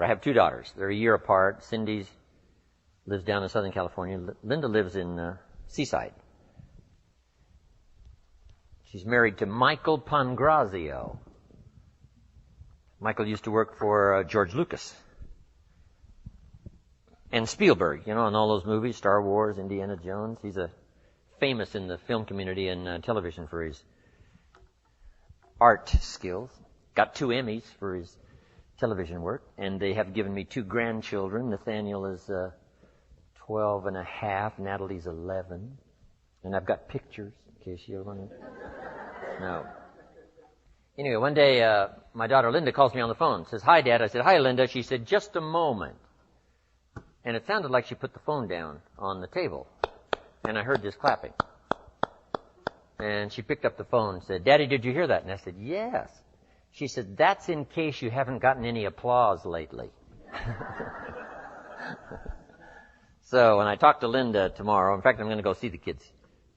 have two daughters. They're a year apart. Cindy lives down in Southern California. Linda lives in Seaside. She's married to Michael Pangrazio. Michael used to work for George Lucas and Spielberg, you know, in all those movies, Star Wars, Indiana Jones. He's famous in the film community and television for his art skills. Got 2 Emmys for his television work, and they have given me 2 grandchildren. Nathaniel is 12 and a half, Natalie's 11, and I've got pictures in case you want to. No. Anyway, one day my daughter Linda calls me on the phone, says, "Hi, Dad." I said, "Hi, Linda." She said, "Just a moment." And it sounded like she put the phone down on the table, and I heard this clapping. And she picked up the phone and said, "Daddy, did you hear that?" And I said, "Yes." She said, "That's in case you haven't gotten any applause lately." So when I talk to Linda tomorrow, in fact, I'm going to go see the kids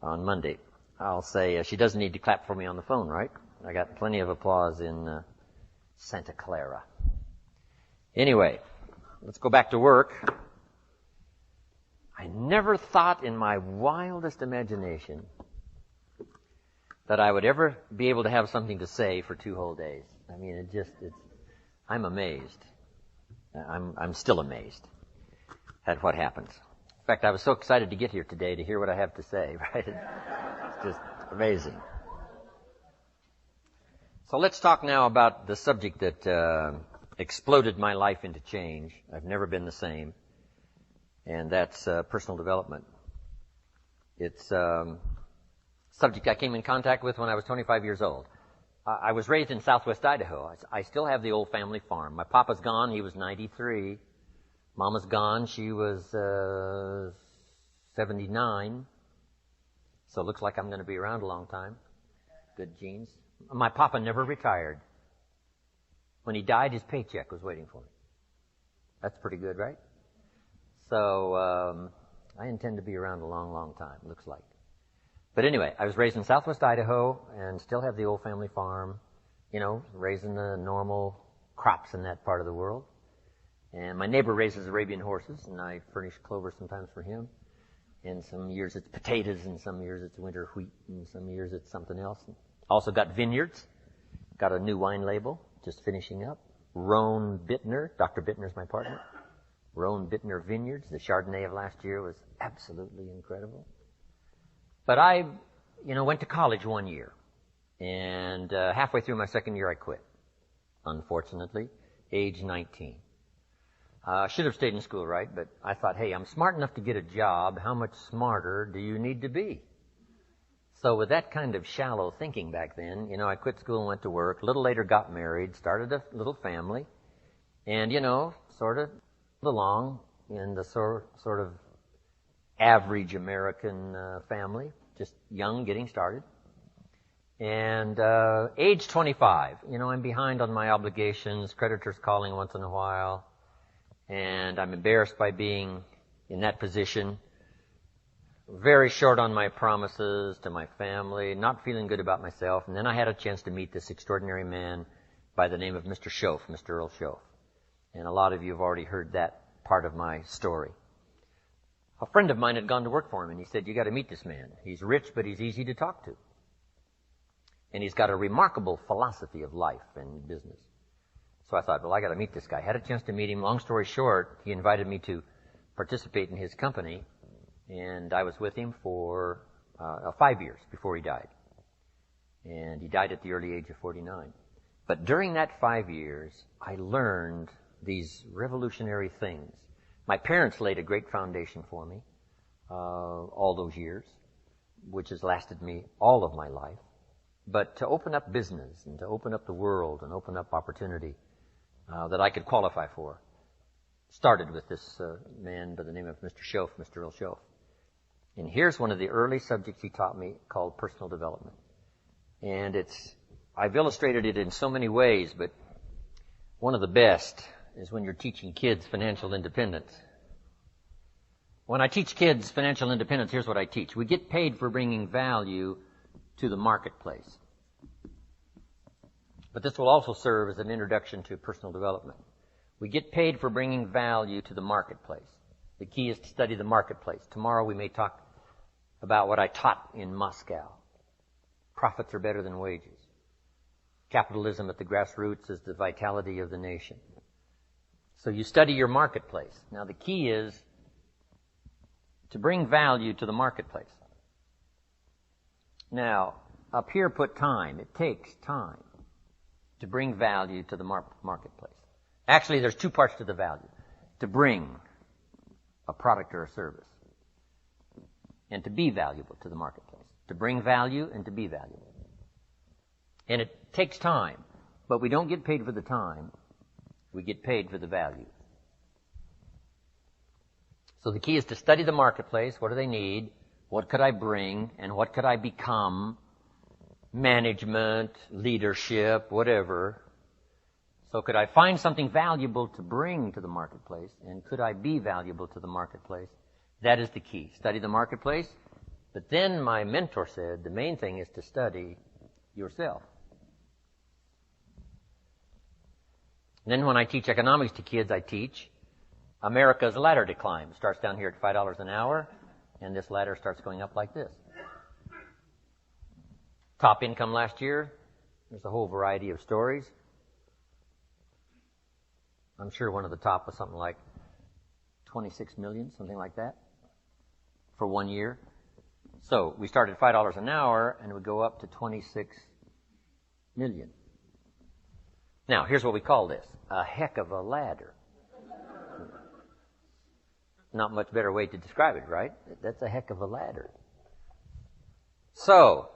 on Monday, I'll say, she doesn't need to clap for me on the phone, right? I got plenty of applause in Santa Clara. Anyway, let's go back to work. I never thought in my wildest imagination that I would ever be able to have something to say for 2 whole days. I mean, I'm amazed. I'm still amazed at what happens. In fact, I was so excited to get here today to hear what I have to say, right? It's just amazing. So let's talk now about the subject that exploded my life into change. I've never been the same. And that's personal development. It's a subject I came in contact with when I was 25 years old. I was raised in southwest Idaho. I still have the old family farm. My papa's gone. He was 93. Mama's gone. She was 79. So it looks like I'm going to be around a long time. Good genes. My papa never retired. When he died, his paycheck was waiting for me. That's pretty good, right? So I intend to be around a long, long time, looks like. But anyway, I was raised in southwest Idaho and still have the old family farm, you know, raising the normal crops in that part of the world. And my neighbor raises Arabian horses, and I furnish clover sometimes for him. And some years it's potatoes, and some years it's winter wheat, and some years it's something else. Also got vineyards. Got a new wine label, just finishing up. Rohn Bittner. Dr. Bittner's my partner. Rohn Bittner Vineyards. The Chardonnay of last year was absolutely incredible. But I, went to college 1 year. And halfway through my second year, I quit. Unfortunately, age 19. Should have stayed in school, right? But I thought, hey, I'm smart enough to get a job. How much smarter do you need to be? So with that kind of shallow thinking back then, I quit school and went to work. A little later got married, started a little family. And, sort of along in the sort of average American family, just young, getting started. And age 25, I'm behind on my obligations, creditors calling once in a while, and I'm embarrassed by being in that position, very short on my promises to my family, not feeling good about myself. And then I had a chance to meet this extraordinary man by the name of Mr. Schoaf, Mr. Earl Schoaf. And a lot of you have already heard that part of my story. A friend of mine had gone to work for him, and he said, you got to meet this man. He's rich, but he's easy to talk to. And he's got a remarkable philosophy of life and business. So I thought, well, I got to meet this guy. Had a chance to meet him. Long story short, he invited me to participate in his company, and I was with him for 5 years before he died. And he died at the early age of 49. But during that 5 years, I learned these revolutionary things. My parents laid a great foundation for me all those years, which has lasted me all of my life. But to open up business and to open up the world and open up opportunity that I could qualify for started with this man by the name of Mr. Schoaf, Mr. Earl Schoaf. And here's one of the early subjects he taught me called personal development. And I've illustrated it in so many ways, but one of the best is when you're teaching kids financial independence. When I teach kids financial independence, here's what I teach. We get paid for bringing value to the marketplace. But this will also serve as an introduction to personal development. We get paid for bringing value to the marketplace. The key is to study the marketplace. Tomorrow we may talk about what I taught in Moscow. Profits are better than wages. Capitalism at the grassroots is the vitality of the nation. So you study your marketplace. Now the key is to bring value to the marketplace. Now, up here put time. It takes time to bring value to the marketplace. Actually, there's two parts to the value. To bring a product or a service and to be valuable to the marketplace. To bring value and to be valuable. And it takes time, but we don't get paid for the time. We get paid for the value. So the key is to study the marketplace. What do they need? What could I bring? And what could I become? Management, leadership, whatever. So could I find something valuable to bring to the marketplace? And could I be valuable to the marketplace? That is the key. Study the marketplace. But then my mentor said the main thing is to study yourself. And then when I teach economics to kids, I teach America's ladder to climb. It starts down here at $5 an hour, and this ladder starts going up like this. Top income last year, there's a whole variety of stories. I'm sure one of the top was something like 26 million, something like that, for 1 year. So we started at $5 an hour, and it would go up to 26 million. Now, here's what we call this. A heck of a ladder. Not much better way to describe it, right? That's a heck of a ladder. So,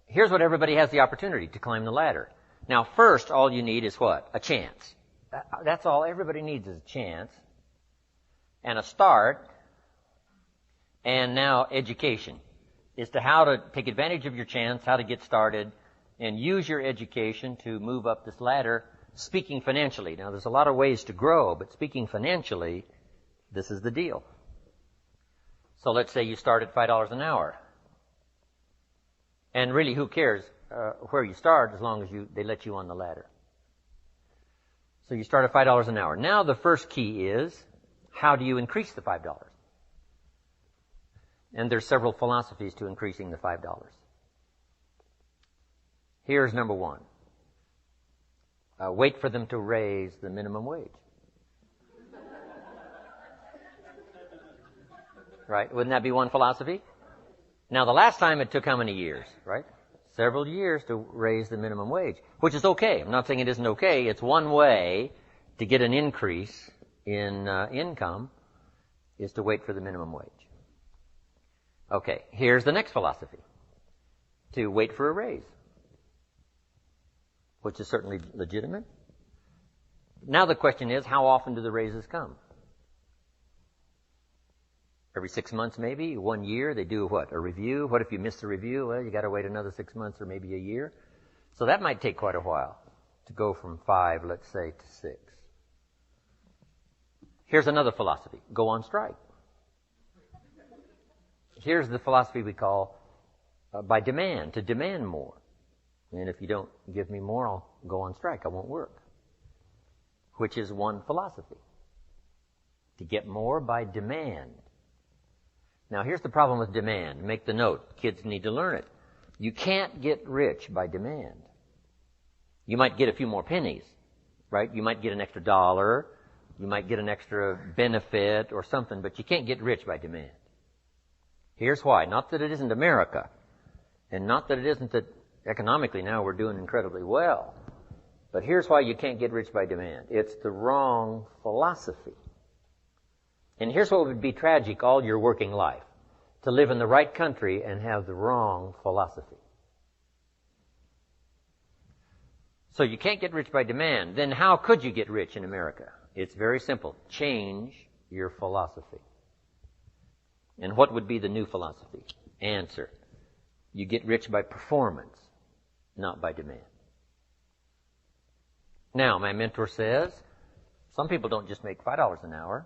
here's what everybody has the opportunity to climb the ladder. Now, first, all you need is what? A chance. That's all everybody needs is a chance and a start, and now education as to how to take advantage of your chance, how to get started, and use your education to move up this ladder, speaking financially. Now, there's a lot of ways to grow, but speaking financially, this is the deal. So let's say you start at $5 an hour. And really, who cares where you start as long as they let you on the ladder. So you start at $5 an hour. Now the first key is, how do you increase the $5? And there's several philosophies to increasing the $5. Here's number one. Wait for them to raise the minimum wage. Right? Wouldn't that be one philosophy? Now, the last time it took how many years, right? Several years to raise the minimum wage, which is okay. I'm not saying it isn't okay. It's one way to get an increase in income is to wait for the minimum wage. Okay, here's the next philosophy. To wait for a raise, which is certainly legitimate. Now the question is, how often do the raises come? Every 6 months maybe, 1 year, they do what? A review? What if you miss the review? Well, you got to wait another 6 months or maybe a year. So that might take quite a while to go from 5, let's say, to 6. Here's another philosophy. Go on strike. Here's the philosophy we call by demand, to demand more. And if you don't give me more, I'll go on strike. I won't work. Which is one philosophy. To get more by demand. Now, here's the problem with demand. Make the note. Kids need to learn it. You can't get rich by demand. You might get a few more pennies, right? You might get an extra $1. You might get an extra benefit or something, but you can't get rich by demand. Here's why. Not that it isn't America, and not that it isn't that economically now we're doing incredibly well, but here's why you can't get rich by demand. It's the wrong philosophy. And here's what would be tragic all your working life. To live in the right country and have the wrong philosophy. So you can't get rich by demand. Then how could you get rich in America? It's very simple. Change your philosophy. And what would be the new philosophy? Answer. You get rich by performance, not by demand. Now, my mentor says, some people don't just make $5 an hour.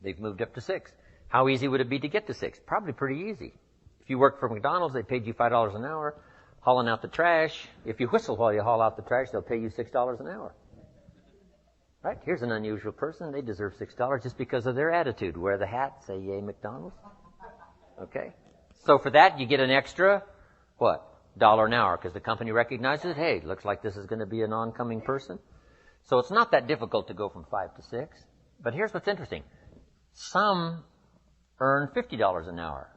They've moved up to $6. How easy would it be to get to $6? Probably pretty easy. If you worked for McDonald's, they paid you $5 an hour, hauling out the trash. If you whistle while you haul out the trash, they'll pay you $6 an hour. Right? Here's an unusual person. They deserve $6 just because of their attitude. Wear the hat, say yay McDonald's. Okay? So for that, you get an extra, what? $1 an hour, because the company recognizes, hey, looks like this is going to be an oncoming person. So it's not that difficult to go from 5 to 6. But here's what's interesting. Some earn $50 an hour,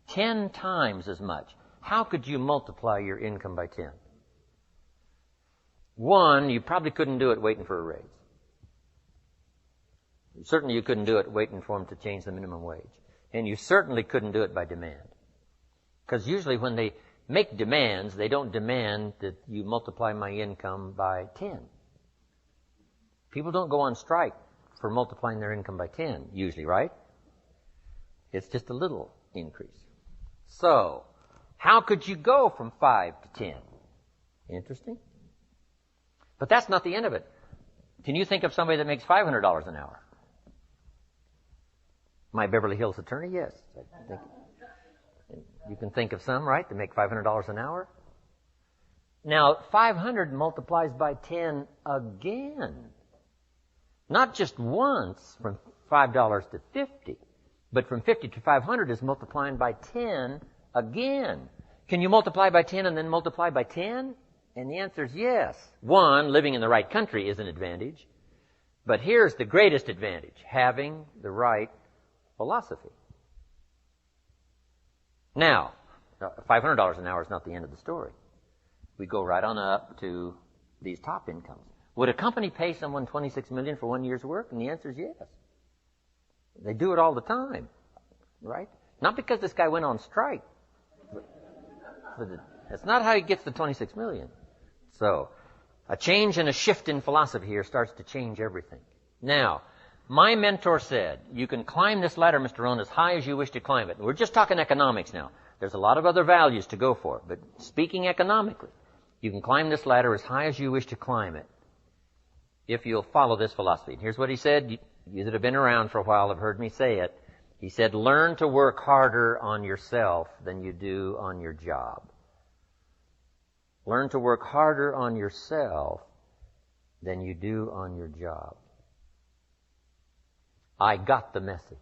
10 times as much. How could you multiply your income by 10? One, you probably couldn't do it waiting for a raise. Certainly you couldn't do it waiting for them to change the minimum wage. And you certainly couldn't do it by demand. Because usually when they make demands, they don't demand that you multiply my income by 10. People don't go on strike for multiplying their income by 10, usually, right? It's just a little increase. So, how could you go from 5 to 10? Interesting. But that's not the end of it. Can you think of somebody that makes $500 an hour? My Beverly Hills attorney, yes. I think you can think of some, right, that make $500 an hour. Now, 500 multiplies by 10 again. Not just once from $5 to 50, but from 50 to 500 is multiplying by 10 again. Can you multiply by 10 and then multiply by 10? And the answer is yes. One, living in the right country is an advantage. But here's the greatest advantage, having the right philosophy. Now, $500 an hour is not the end of the story. We go right on up to these top incomes. Would a company pay someone $26 million for 1 year's work? And the answer is yes. They do it all the time, right? Not because this guy went on strike. That's not how he gets the $26 million. So, a change and a shift in philosophy here starts to change everything. Now, my mentor said, you can climb this ladder, Mr. Rohn, as high as you wish to climb it. We're just talking economics now. There's a lot of other values to go for, but speaking economically, you can climb this ladder as high as you wish to climb it if you'll follow this philosophy. And here's what he said. You that have been around for a while have heard me say it. He said, learn to work harder on yourself than you do on your job. Learn to work harder on yourself than you do on your job. I got the message,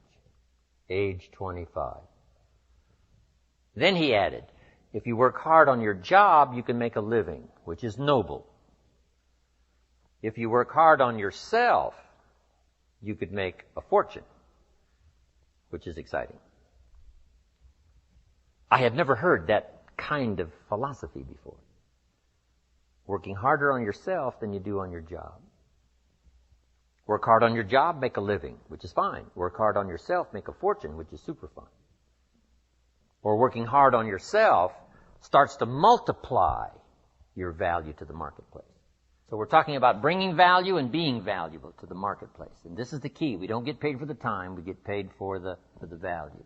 age 25. Then he added, if you work hard on your job, you can make a living, which is noble. If you work hard on yourself, you could make a fortune, which is exciting. I had never heard that kind of philosophy before. Working harder on yourself than you do on your job. Work hard on your job, make a living, which is fine. Work hard on yourself, make a fortune, which is super fine. Or working hard on yourself starts to multiply your value to the marketplace. So we're talking about bringing value and being valuable to the marketplace. And this is the key. We don't get paid for the time, we get paid for the value.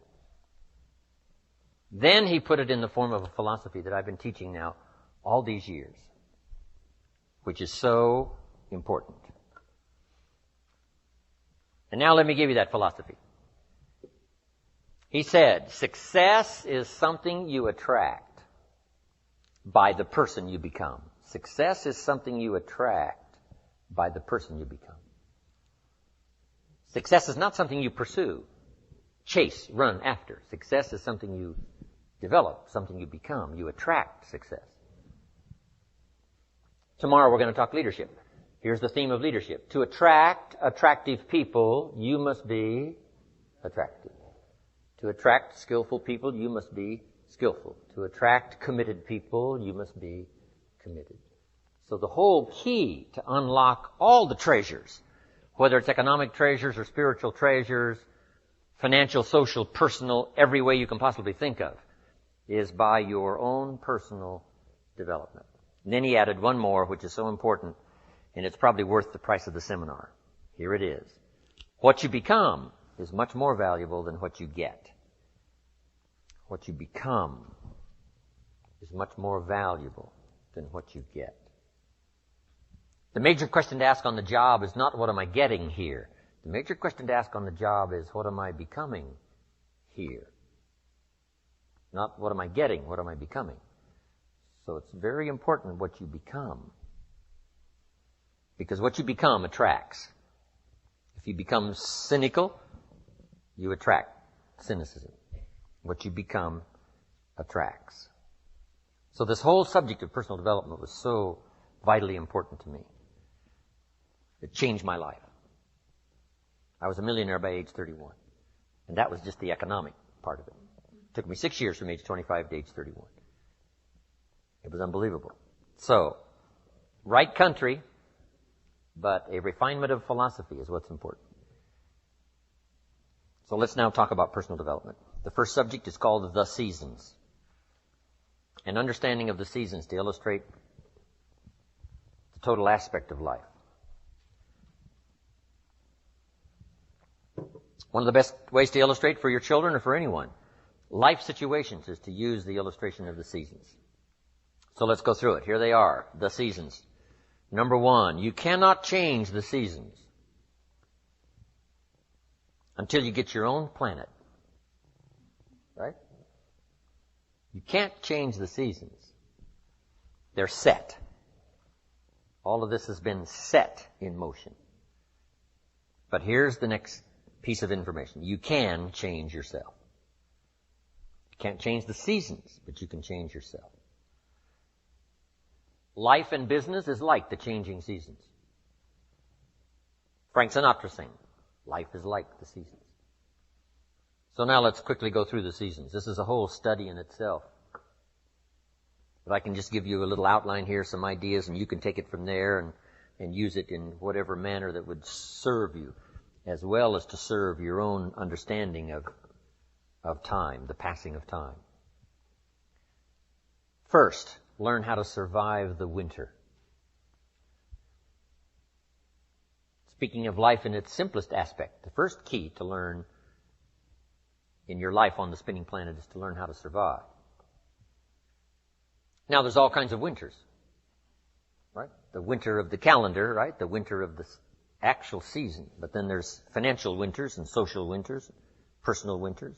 Then he put it in the form of a philosophy that I've been teaching now all these years, which is so important. And now let me give you that philosophy. He said, success is something you attract by the person you become. Success is something you attract by the person you become. Success is not something you pursue, chase, run after. Success is something you develop, something you become. You attract success. Tomorrow we're going to talk leadership. Here's the theme of leadership. To attract attractive people, you must be attractive. To attract skillful people, you must be skillful. To attract committed people, you must be committed. So the whole key to unlock all the treasures, whether it's economic treasures or spiritual treasures, financial, social, personal, every way you can possibly think of, is by your own personal development. And then he added one more, which is so important, and it's probably worth the price of the seminar. Here it is. What you become is much more valuable than what you get. What you become is much more valuable than what you get. The major question to ask on the job is not what am I getting here. The major question to ask on the job is what am I becoming here? Not what am I getting, what am I becoming? So it's very important what you become. Because what you become attracts. If you become cynical, you attract cynicism. What you become attracts. So this whole subject of personal development was so vitally important to me. It changed my life. I was a millionaire by age 31. And that was just the economic part of it. It took me 6 years from age 25 to age 31. It was unbelievable. So, right country, but a refinement of philosophy is what's important. So let's now talk about personal development. The first subject is called the seasons. An understanding of the seasons to illustrate the total aspect of life. One of the best ways to illustrate for your children or for anyone, life situations, is to use the illustration of the seasons. So let's go through it. Here they are, the seasons. Number 1, you cannot change the seasons until you get your own planet. Right? You can't change the seasons. They're set. All of this has been set in motion. But here's the next piece of information. You can change yourself. You can't change the seasons, but you can change yourself. Life and business is like the changing seasons. Frank Sinatra sang, life is like the seasons. So now let's quickly go through the seasons. This is a whole study in itself. But I can just give you a little outline here, some ideas, and you can take it from there and use it in whatever manner that would serve you, as well as to serve your own understanding of time, the passing of time. First, learn how to survive the winter. Speaking of life in its simplest aspect, the first key to learn in your life on the spinning planet is to learn how to survive. Now, there's all kinds of winters, right? The winter of the calendar, right? The winter of the actual season. But then there's financial winters and social winters, personal winters.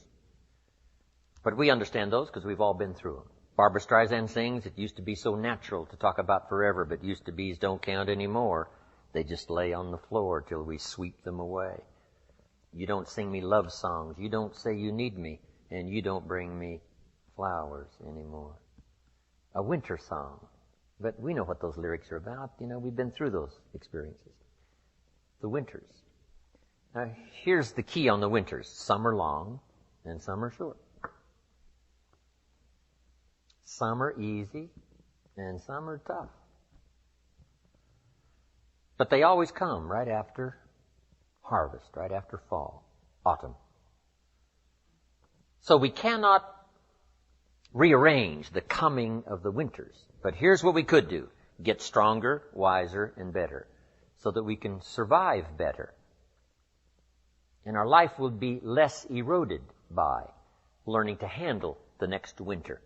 But we understand those because we've all been through them. Barbra Streisand sings, it used to be so natural to talk about forever, but used to be's don't count anymore. They just lay on the floor till we sweep them away. You don't sing me love songs. You don't say you need me. And you don't bring me flowers anymore. A winter song. But we know what those lyrics are about. You know, we've been through those experiences. The winters. Now, here's the key on the winters. Some are long and some are short. Some are easy and some are tough. But they always come right after harvest, right after fall, autumn. So we cannot rearrange the coming of the winters. But here's what we could do. Get stronger, wiser, and better so that we can survive better. And our life will be less eroded by learning to handle the next winter.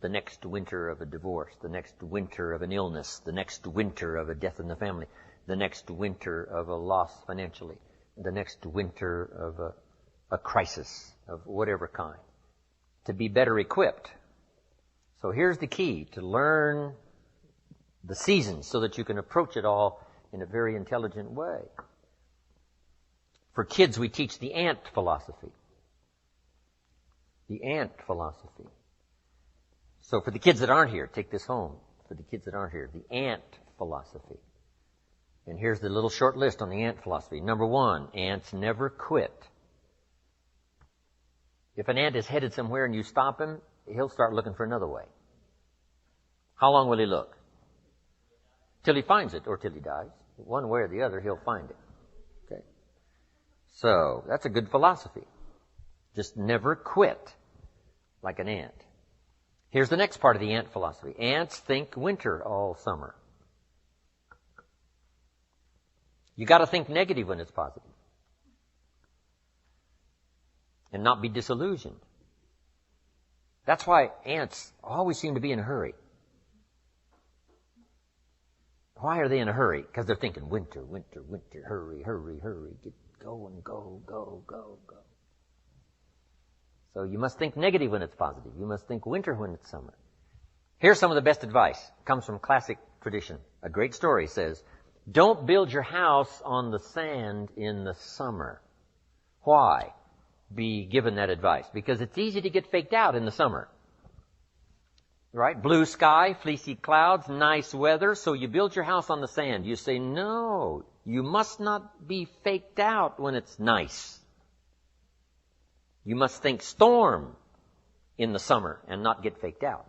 The next winter of a divorce, the next winter of an illness, the next winter of a death in the family, the next winter of a loss financially, the next winter of a crisis of whatever kind. To be better equipped. So here's the key, to learn the seasons so that you can approach it all in a very intelligent way. For kids, we teach the ant philosophy. The ant philosophy. So for the kids that aren't here, take this home. For the kids that aren't here, the ant philosophy. And here's the little short list on the ant philosophy. Number 1, ants never quit. If an ant is headed somewhere and you stop him, he'll start looking for another way. How long will he look? Till he finds it or till he dies. One way or the other, he'll find it. Okay. So that's a good philosophy. Just never quit like an ant. Here's the next part of the ant philosophy. Ants think winter all summer. You got to think negative when it's positive. And not be disillusioned. That's why ants always seem to be in a hurry. Why are they in a hurry? Because they're thinking winter, winter, winter, hurry, hurry, hurry, get going, go, go, go, go. So you must think negative when it's positive. You must think winter when it's summer. Here's some of the best advice. It comes from classic tradition. A great story says, Don't build your house on the sand in the summer. Why be given that advice? Because it's easy to get faked out in the summer. Right? Blue sky, fleecy clouds, nice weather, so you build your house on the sand. You say, no, you must not be faked out when it's nice. You must think storm in the summer and not get faked out.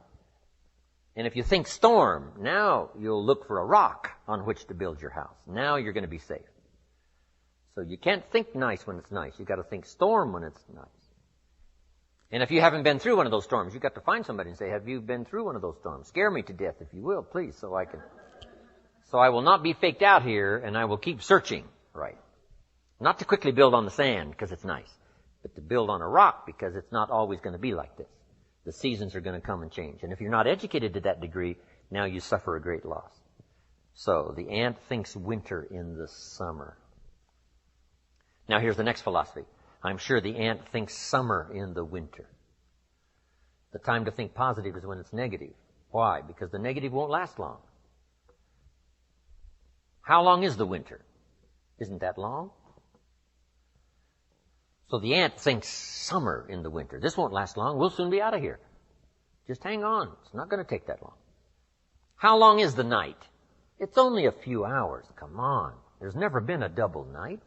And if you think storm, now you'll look for a rock on which to build your house. Now you're going to be safe. So you can't think nice when it's nice. You've got to think storm when it's nice. And if you haven't been through one of those storms, you've got to find somebody and say, have you been through one of those storms? Scare me to death, if you will, please, so I will not be faked out here, and I will keep searching. Right. Not to quickly build on the sand because it's nice, but to build on a rock because it's not always going to be like this. The seasons are going to come and change. And if you're not educated to that degree, now you suffer a great loss. So the ant thinks winter in the summer. Now here's the next philosophy. I'm sure the ant thinks summer in the winter. The time to think positive is when it's negative. Why? Because the negative won't last long. How long is the winter? Isn't that long? So the ant thinks summer in the winter. This won't last long. We'll soon be out of here. Just hang on. It's not going to take that long. How long is the night? It's only a few hours. Come on. There's never been a double night.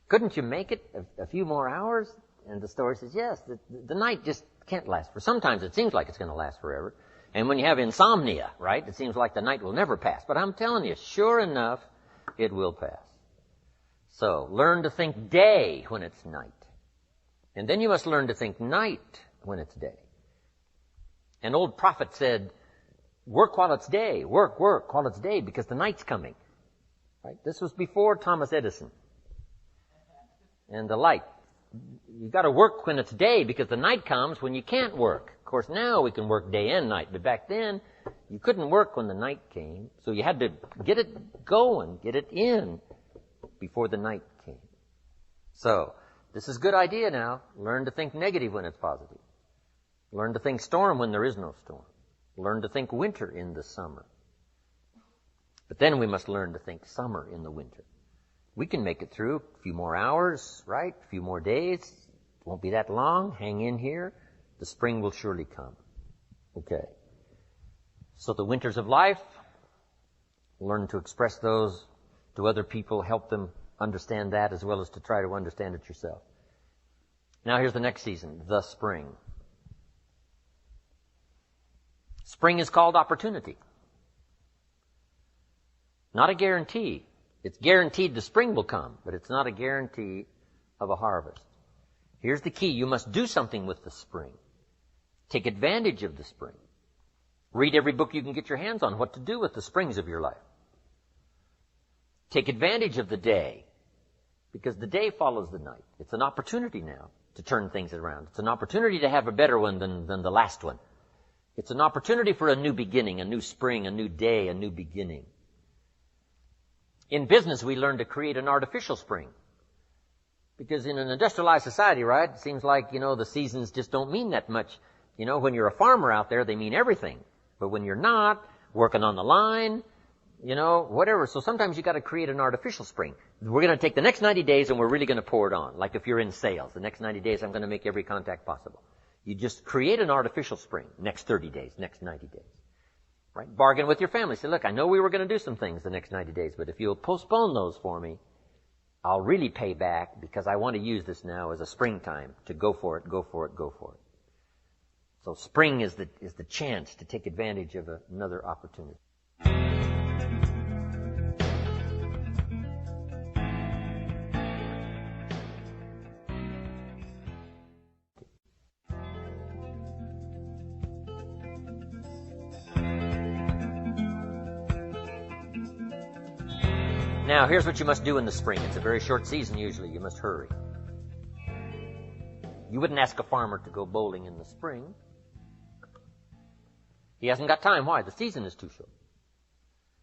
Couldn't you make it a few more hours? And the story says, yes, the night just can't last. For sometimes it seems like it's going to last forever. And when you have insomnia, right, it seems like the night will never pass. But I'm telling you, sure enough, it will pass. So, learn to think day when it's night. And then you must learn to think night when it's day. An old prophet said, work while it's day. Work while it's day because the night's coming. Right? This was before Thomas Edison and the light. You've got to work when it's day because the night comes when you can't work. Of course, now we can work day and night, but back then you couldn't work when the night came. So you had to get it going, get it in before the night came. So, this is a good idea now. Learn to think negative when it's positive. Learn to think storm when there is no storm. Learn to think winter in the summer. But then we must learn to think summer in the winter. We can make it through a few more hours, right? A few more days. It won't be that long. Hang in here. The spring will surely come. Okay. So the winters of life, learn to express those to other people, help them understand that as well as to try to understand it yourself. Now here's the next season, the spring. Spring is called opportunity. Not a guarantee. It's guaranteed the spring will come, but it's not a guarantee of a harvest. Here's the key. You must do something with the spring. Take advantage of the spring. Read every book you can get your hands on what to do with the springs of your life. Take advantage of the day, because the day follows the night. It's an opportunity now to turn things around. It's an opportunity to have a better one than the last one. It's an opportunity for a new beginning, a new spring, a new day, a new beginning. In business, we learn to create an artificial spring. Because in an industrialized society, right, it seems like, the seasons just don't mean that much. When you're a farmer out there, they mean everything. But when you're not, working on the line, whatever. So sometimes you got to create an artificial spring. We're going to take the next 90 days and we're really going to pour it on. Like if you're in sales, the next 90 days I'm going to make every contact possible. You just create an artificial spring. Next 30 days, next 90 days. Right? Bargain with your family. Say, look, I know we were going to do some things the next 90 days, but if you'll postpone those for me, I'll really pay back because I want to use this now as a springtime to go for it, go for it, go for it. So spring is the chance to take advantage of another opportunity. Now, here's what you must do in the spring. It's a very short season usually. You must hurry. You wouldn't ask a farmer to go bowling in the spring. He hasn't got time. Why? The season is too short.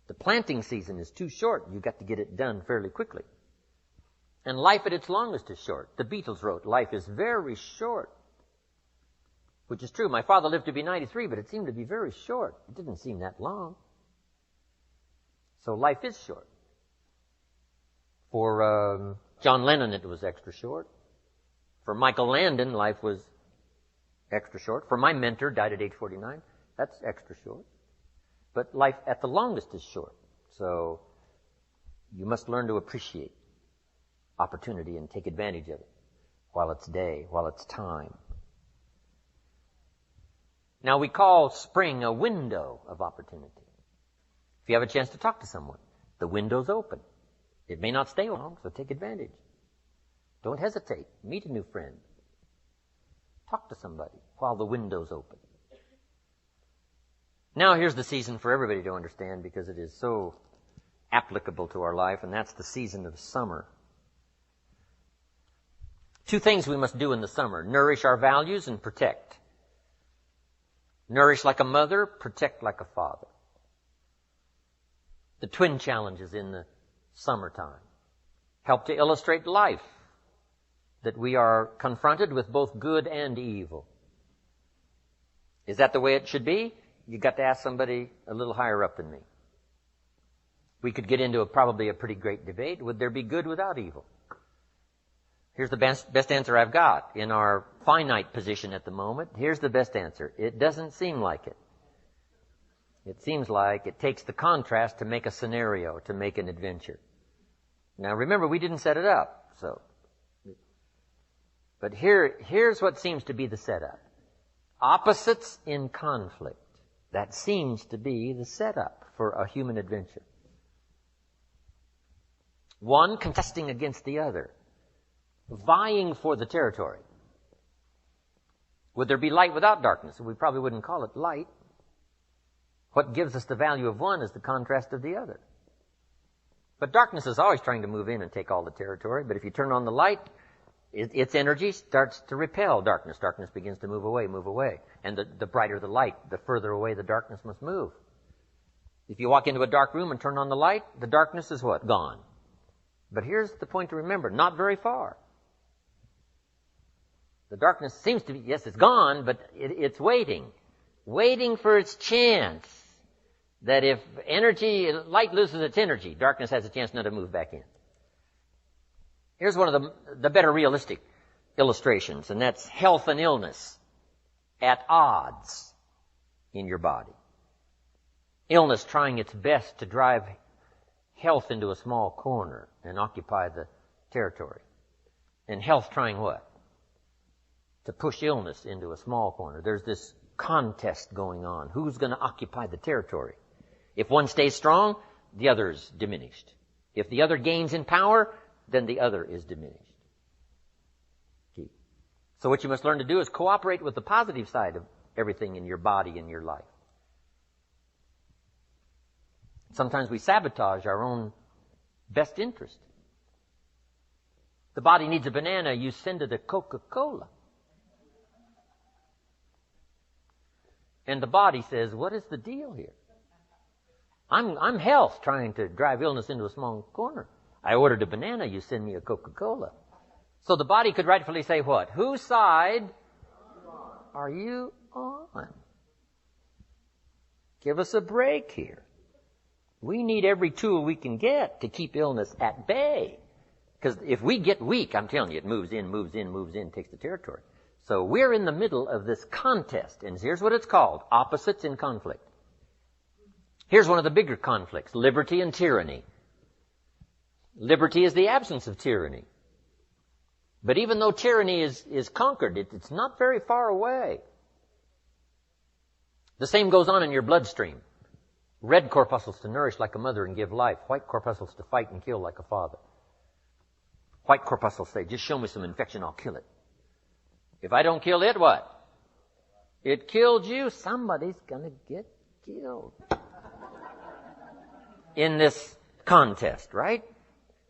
The planting season is too short. You've got to get it done fairly quickly. And life at its longest is short. The Beatles wrote, life is very short. Which is true. My father lived to be 93, but it seemed to be very short. It didn't seem that long. So life is short. For John Lennon, it was extra short. For Michael Landon, life was extra short. For my mentor, died at age 49, that's extra short. But life at the longest is short. So you must learn to appreciate opportunity and take advantage of it while it's day, while it's time. Now we call spring a window of opportunity. If you have a chance to talk to someone, the window's open. It may not stay long, so take advantage. Don't hesitate. Meet a new friend. Talk to somebody while the window's open. Now here's the season for everybody to understand because it is so applicable to our life, and that's the season of summer. Two things we must do in the summer: nourish our values and protect. Nourish like a mother, protect like a father. The twin challenges in the summertime help to illustrate life, that we are confronted with both good and evil. Is that the way it should be? You got to ask somebody a little higher up than me. We could get into probably a pretty great debate. Would there be good without evil? Here's the best answer I've got. In our finite position at the moment, here's the best answer. It doesn't seem like it. It seems like it takes the contrast to make a scenario, to make an adventure. Now remember, we didn't set it up, so. But here's what seems to be the setup. Opposites in conflict. That seems to be the setup for a human adventure. One contesting against the other, vying for the territory. Would there be light without darkness? We probably wouldn't call it light. What gives us the value of one is the contrast of the other. But darkness is always trying to move in and take all the territory. But if you turn on the light, its energy starts to repel darkness. Darkness begins to move away. And the brighter the light, the further away the darkness must move. If you walk into a dark room and turn on the light, the darkness is what? Gone. But here's the point to remember, not very far. The darkness seems to be, yes, it's gone, but it's waiting for its chance. That if light loses its energy, darkness has a chance now to move back in. Here's one of the better realistic illustrations, and that's health and illness at odds in your body. Illness trying its best to drive health into a small corner and occupy the territory. And health trying what? To push illness into a small corner. There's this contest going on. Who's going to occupy the territory? If one stays strong, the other's diminished. If the other gains in power, then the other is diminished. Okay. So what you must learn to do is cooperate with the positive side of everything in your body and your life. Sometimes we sabotage our own best interest. The body needs a banana, you send it a Coca-Cola. And the body says, what is the deal here? I'm health trying to drive illness into a small corner. I ordered a banana, you send me a Coca-Cola. So the body could rightfully say what? Whose side are you on? Give us a break here. We need every tool we can get to keep illness at bay. Because if we get weak, I'm telling you, it moves in, takes the territory. So we're in the middle of this contest, and here's what it's called, opposites in conflict. Here's one of the bigger conflicts, liberty and tyranny. Liberty is the absence of tyranny. But even though tyranny is conquered, it's not very far away. The same goes on in your bloodstream. Red corpuscles to nourish like a mother and give life. White corpuscles to fight and kill like a father. White corpuscles say, just show me some infection, I'll kill it. If I don't kill it, what? It killed you. Somebody's going to get killed. In this contest, right?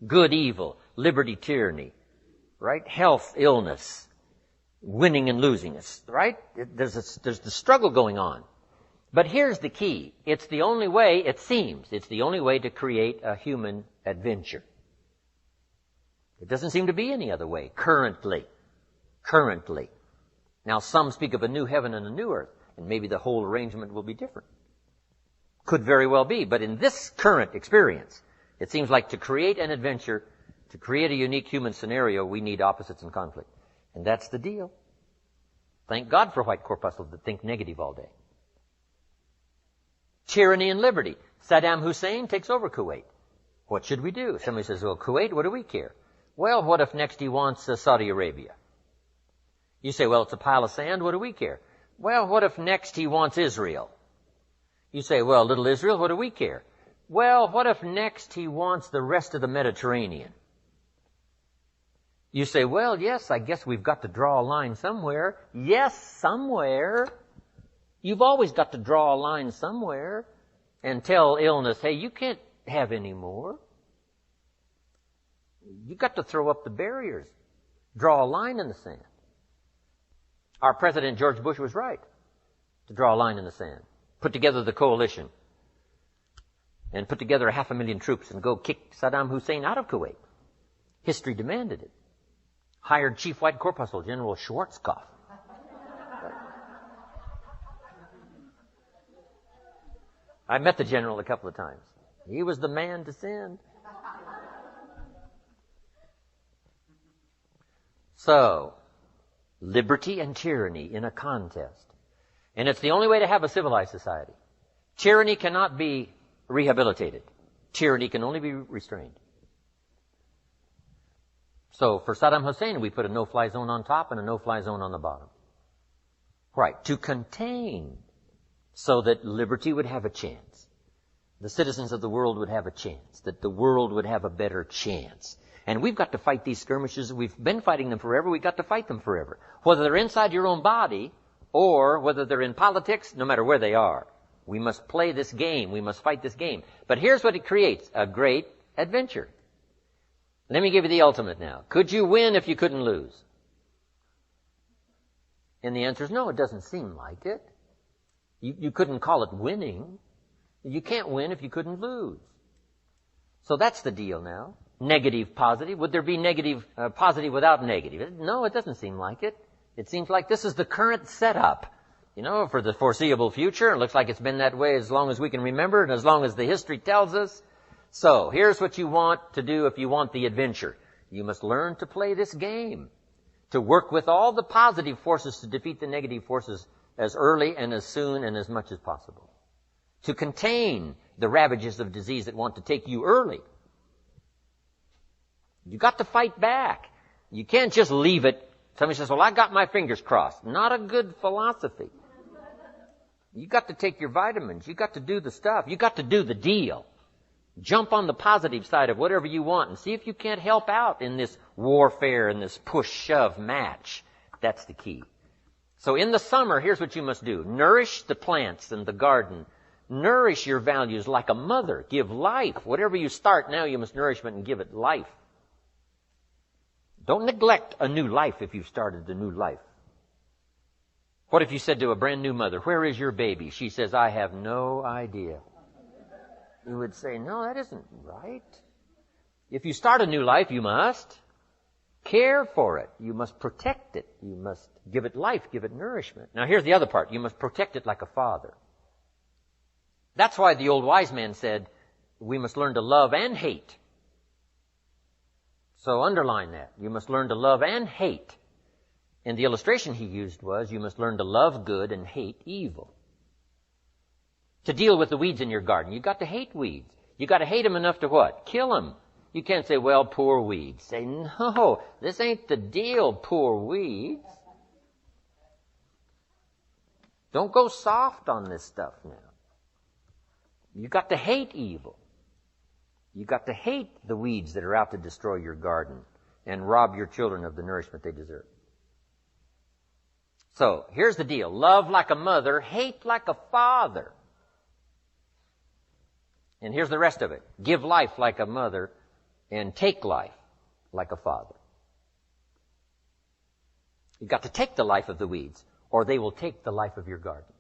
Good, evil, liberty, tyranny, right? Health, illness, winning and losing, right? There's the struggle going on. But here's the key. It's the only way, it seems, it's the only way to create a human adventure. It doesn't seem to be any other way, currently. Now, some speak of a new heaven and a new earth, and maybe the whole arrangement will be different. Could very well be. But in this current experience, it seems like to create an adventure, to create a unique human scenario, we need opposites and conflict. And that's the deal. Thank God for white corpuscles that think negative all day. Tyranny and liberty. Saddam Hussein takes over Kuwait. What should we do? Somebody says, well, Kuwait, what do we care? Well, what if next he wants Saudi Arabia? You say, well, it's a pile of sand, what do we care? Well, what if next he wants Israel? You say, well, little Israel, what do we care? Well, what if next he wants the rest of the Mediterranean? You say, well, yes, I guess we've got to draw a line somewhere. Yes, somewhere. You've always got to draw a line somewhere and tell illness, hey, you can't have any more. You've got to throw up the barriers. Draw a line in the sand. Our President George Bush was right to draw a line in the sand. Put together the coalition and put together 500,000 troops and go kick Saddam Hussein out of Kuwait. History demanded it. Hired Chief White Corpuscle General Schwarzkopf. I met the general a couple of times. He was the man to send. So, liberty and tyranny in a contest. And it's the only way to have a civilized society. Tyranny cannot be rehabilitated. Tyranny can only be restrained. So for Saddam Hussein, we put a no-fly zone on top and a no-fly zone on the bottom. Right, to contain, so that liberty would have a chance. The citizens of the world would have a chance. That the world would have a better chance. And we've got to fight these skirmishes. We've been fighting them forever. We've got to fight them forever. Whether they're inside your own body or whether they're in politics, no matter where they are. We must play this game. We must fight this game. But here's what it creates. A great adventure. Let me give you the ultimate now. Could you win if you couldn't lose? And the answer is no, it doesn't seem like it. You couldn't call it winning. You can't win if you couldn't lose. So that's the deal now. Negative, positive. Would there be negative, positive without negative? No, it doesn't seem like it. It seems like this is the current setup. You know, for the foreseeable future. It looks like it's been that way as long as we can remember and as long as the history tells us. So, here's what you want to do if you want the adventure. You must learn to play this game. To work with all the positive forces to defeat the negative forces as early and as soon and as much as possible. To contain the ravages of disease that want to take you early. You've got to fight back. You can't just leave it. Somebody says, well, I got my fingers crossed. Not a good philosophy. You've got to take your vitamins. You've got to do the stuff. You've got to do the deal. Jump on the positive side of whatever you want and see if you can't help out in this warfare and this push-shove match. That's the key. So in the summer, here's what you must do. Nourish the plants and the garden. Nourish your values like a mother. Give life. Whatever you start now, you must nourishment and give it life. Don't neglect a new life if you've started a new life. What if you said to a brand new mother, where is your baby? She says, I have no idea. You would say, no, that isn't right. If you start a new life, you must care for it. You must protect it. You must give it life, give it nourishment. Now here's the other part. You must protect it like a father. That's why the old wise man said, we must learn to love and hate. So underline that. You must learn to love and hate. And the illustration he used was, you must learn to love good and hate evil. To deal with the weeds in your garden, you've got to hate weeds. You've got to hate them enough to what? Kill them. You can't say, well, poor weeds. Say, no, this ain't the deal, poor weeds. Don't go soft on this stuff now. You've got to hate evil. You've got to hate the weeds that are out to destroy your garden and rob your children of the nourishment they deserve. So, here's the deal. Love like a mother, hate like a father. And here's the rest of it. Give life like a mother and take life like a father. You've got to take the life of the weeds or they will take the life of your garden.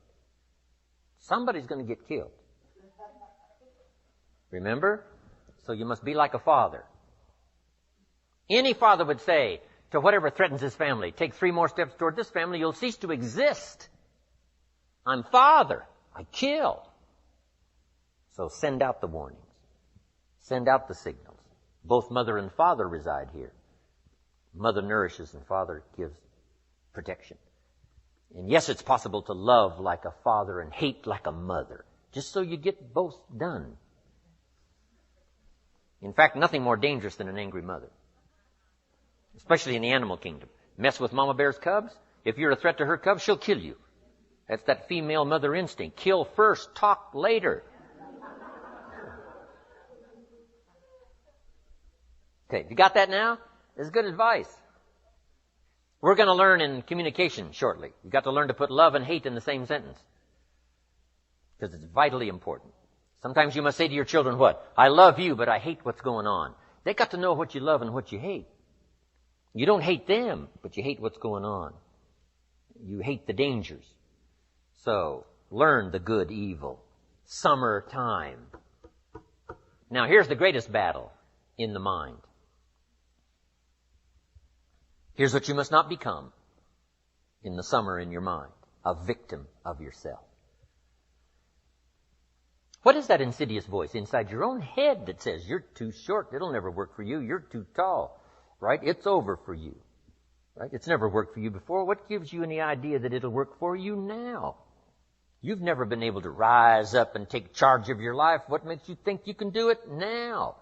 Somebody's going to get killed. Remember? So you must be like a father. Any father would say to whatever threatens his family, take 3 more steps toward this family, you'll cease to exist. I'm father. I kill. So send out the warnings. Send out the signals. Both mother and father reside here. Mother nourishes and father gives protection. And yes, it's possible to love like a father and hate like a mother, just so you get both done. In fact, nothing more dangerous than an angry mother, especially in the animal kingdom. Mess with Mama Bear's cubs, if you're a threat to her cubs, she'll kill you. That's that female mother instinct. Kill first, talk later. Okay, you got that now? This is good advice. We're going to learn in communication shortly. You've got to learn to put love and hate in the same sentence, because it's vitally important. Sometimes you must say to your children, what? I love you, but I hate what's going on. They got to know what you love and what you hate. You don't hate them, but you hate what's going on. You hate the dangers. So, learn the good evil. Summertime. Now, here's the greatest battle in the mind. Here's what you must not become in the summer in your mind. A victim of yourself. What is that insidious voice inside your own head that says, you're too short, it'll never work for you, you're too tall, right? It's over for you, right? It's never worked for you before. What gives you any idea that it'll work for you now? You've never been able to rise up and take charge of your life. What makes you think you can do it now?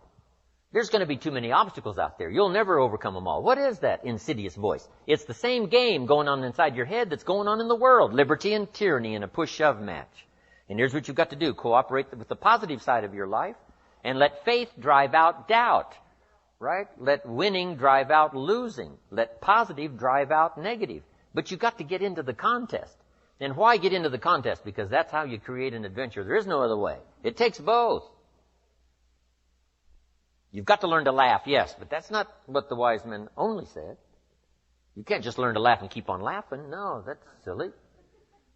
There's going to be too many obstacles out there. You'll never overcome them all. What is that insidious voice? It's the same game going on inside your head that's going on in the world. Liberty and tyranny in a push-shove match. And here's what you've got to do. Cooperate with the positive side of your life and let faith drive out doubt. Right? Let winning drive out losing. Let positive drive out negative. But you've got to get into the contest. And why get into the contest? Because that's how you create an adventure. There is no other way. It takes both. You've got to learn to laugh, yes, but that's not what the wise men only said. You can't just learn to laugh and keep on laughing. No, that's silly.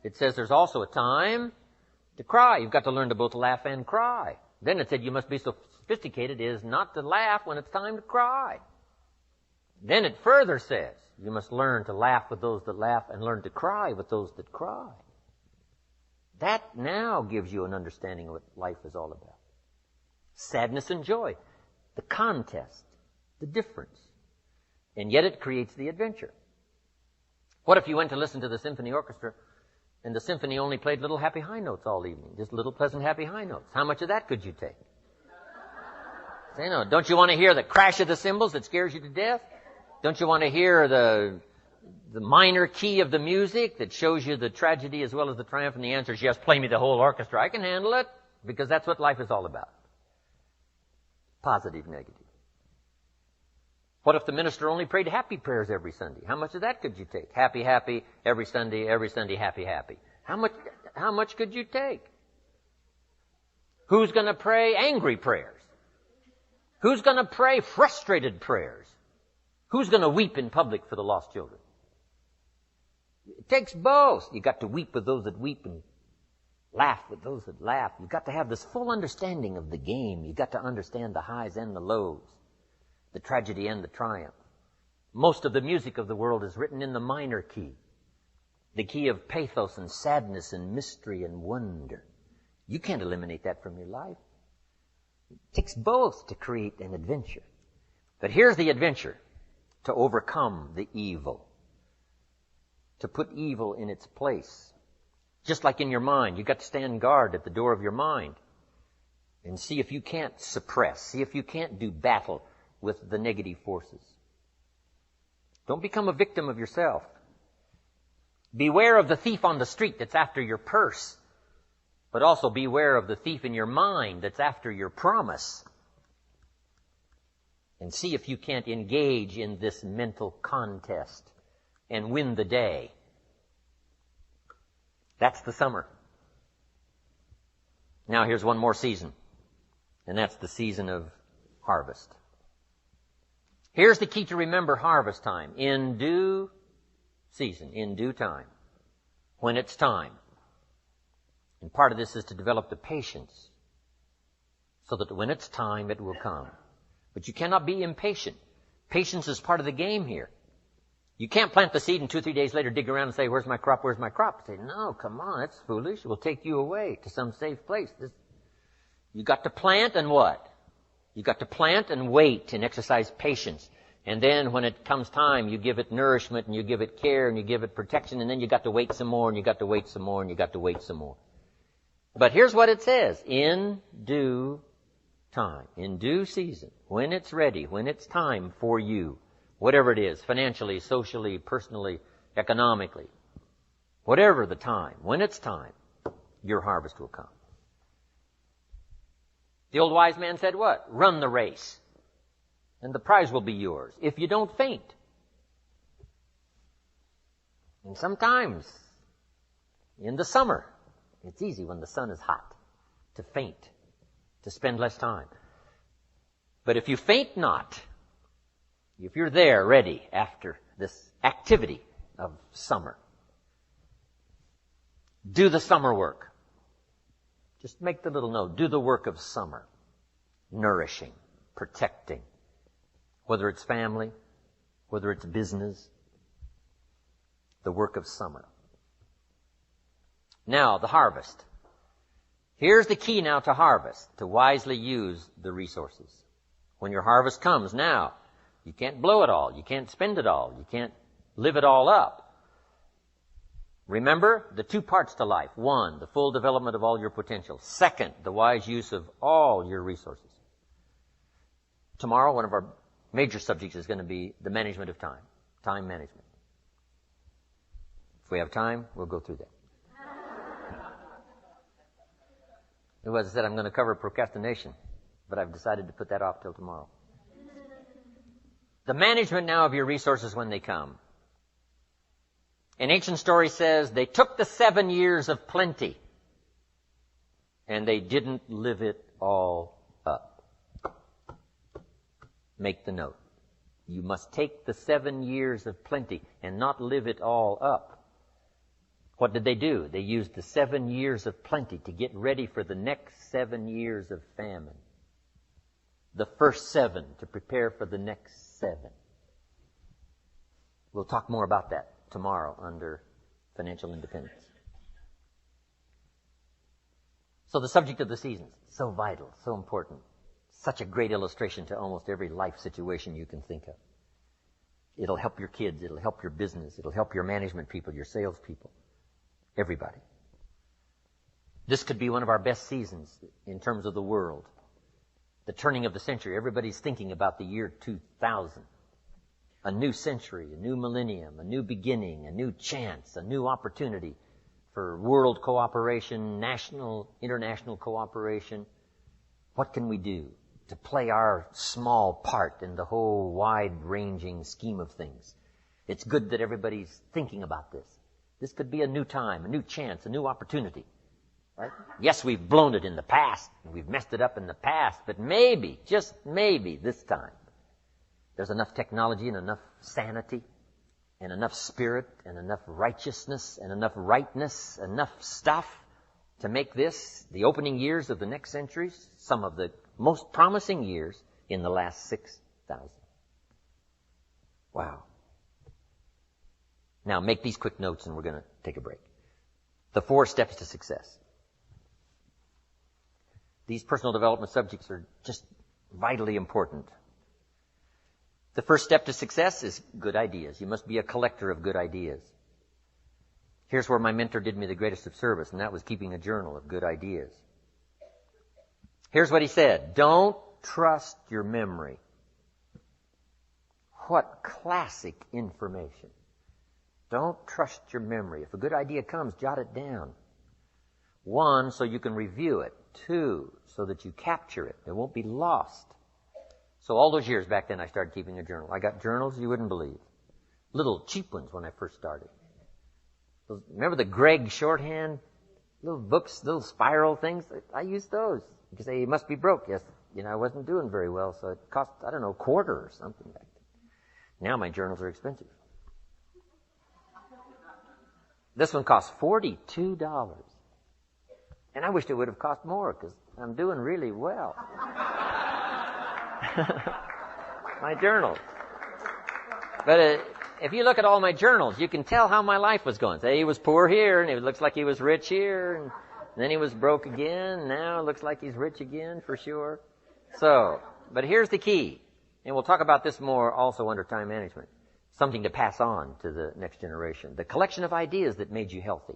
It says there's also a time to cry. You've got to learn to both laugh and cry. Then it said you must be so sophisticated as not to laugh when it's time to cry. Then it further says you must learn to laugh with those that laugh and learn to cry with those that cry. That now gives you an understanding of what life is all about. Sadness and joy. The contest, the difference. And yet it creates the adventure. What if you went to listen to the symphony orchestra and the symphony only played little happy high notes all evening? Just little pleasant happy high notes. How much of that could you take? Say no. Don't you want to hear the crash of the cymbals that scares you to death? Don't you want to hear the minor key of the music that shows you the tragedy as well as the triumph? And the answer is yes, play me the whole orchestra. I can handle it, because that's what life is all about. Positive, negative. What if the minister only prayed happy prayers every Sunday? How much of that could you take? Happy, happy, every Sunday, happy, happy. How much could you take? Who's going to pray angry prayers? Who's going to pray frustrated prayers? Who's going to weep in public for the lost children? It takes both. You got to weep with those that weep and laugh with those that laugh. You've got to have this full understanding of the game. You've got to understand the highs and the lows, the tragedy and the triumph. Most of the music of the world is written in the minor key, the key of pathos and sadness and mystery and wonder. You can't eliminate that from your life. It takes both to create an adventure. But here's the adventure: to overcome the evil, to put evil in its place. Just like in your mind, you've got to stand guard at the door of your mind and see if you can't suppress, see if you can't do battle with the negative forces. Don't become a victim of yourself. Beware of the thief on the street that's after your purse, but also beware of the thief in your mind that's after your promise. And see if you can't engage in this mental contest and win the day. That's the summer. Now here's one more season, and that's the season of harvest. Here's the key to remember harvest time. In due season, in due time, when it's time. And part of this is to develop the patience so that when it's time, it will come. But you cannot be impatient. Patience is part of the game here. You can't plant the seed and 2-3 days later dig around and say, where's my crop, where's my crop? Say, no, come on, that's foolish. It will take you away to some safe place. You got to plant and what? You got to plant and wait and exercise patience. And then when it comes time, you give it nourishment and you give it care and you give it protection, and then you got to wait some more and you got to wait some more and you got to wait some more. But here's what it says. In due time, in due season, when it's ready, when it's time for you, whatever it is, financially, socially, personally, economically, whatever the time, when it's time, your harvest will come. The old wise man said what? Run the race, and the prize will be yours if you don't faint. And sometimes, in the summer, it's easy when the sun is hot to faint, to spend less time. But if you faint not, if you're there ready after this activity of summer, do the summer work. Just make the little note. Do the work of summer. Nourishing, protecting. Whether it's family, whether it's business. The work of summer. Now, the harvest. Here's the key now to harvest, to wisely use the resources. When your harvest comes now, you can't blow it all. You can't spend it all. You can't live it all up. Remember the two parts to life. One, the full development of all your potential. Second, the wise use of all your resources. Tomorrow, one of our major subjects is going to be the management of time. Time management. If we have time, we'll go through that. As I said, I'm going to cover procrastination, but I've decided to put that off till tomorrow. The management now of your resources when they come. An ancient story says they took the 7 years of plenty and they didn't live it all up. Make the note. You must take the 7 years of plenty and not live it all up. What did they do? They used the 7 years of plenty to get ready for the next 7 years of famine. The first 7 to prepare for the next 7. We'll talk more about that tomorrow under financial independence. So the subject of the seasons, so vital, so important. Such a great illustration to almost every life situation you can think of. It'll help your kids, it'll help your business, it'll help your management people, your salespeople, everybody. This could be one of our best seasons in terms of the world. The turning of the century, everybody's thinking about the year 2000. A new century, a new millennium, a new beginning, a new chance, a new opportunity for world cooperation, national, international cooperation. What can we do to play our small part in the whole wide-ranging scheme of things? It's good that everybody's thinking about this. This could be a new time, a new chance, a new opportunity. Right? Yes, we've blown it in the past, and we've messed it up in the past, but maybe, just maybe this time, there's enough technology and enough sanity and enough spirit and enough righteousness and enough rightness, enough stuff to make this, the opening years of the next centuries, some of the most promising years in the last 6,000. Wow. Now, make these quick notes and we're going to take a break. The 4 steps to success. These personal development subjects are just vitally important. The first step to success is good ideas. You must be a collector of good ideas. Here's where my mentor did me the greatest of service, and that was keeping a journal of good ideas. Here's what he said. Don't trust your memory. What classic information. Don't trust your memory. If a good idea comes, jot it down. 1, so you can review it. 2, so that you capture it. It won't be lost. So all those years back then, I started keeping a journal. I got journals you wouldn't believe. Little cheap ones when I first started. Remember the Gregg shorthand? Little books, little spiral things? I used those. You can say, you must be broke. Yes, I wasn't doing very well, so it cost, $1 or something back then. Now my journals are expensive. This one costs $42. And I wished it would have cost more, because I'm doing really well. My journals. But if you look at all my journals, you can tell how my life was going. Say he was poor here, and it looks like he was rich here, and Then he was broke again. Now it looks like he's rich again for sure. So, but here's the key. And we'll talk about this more also under time management. Something to pass on to the next generation. The collection of ideas that made you healthy.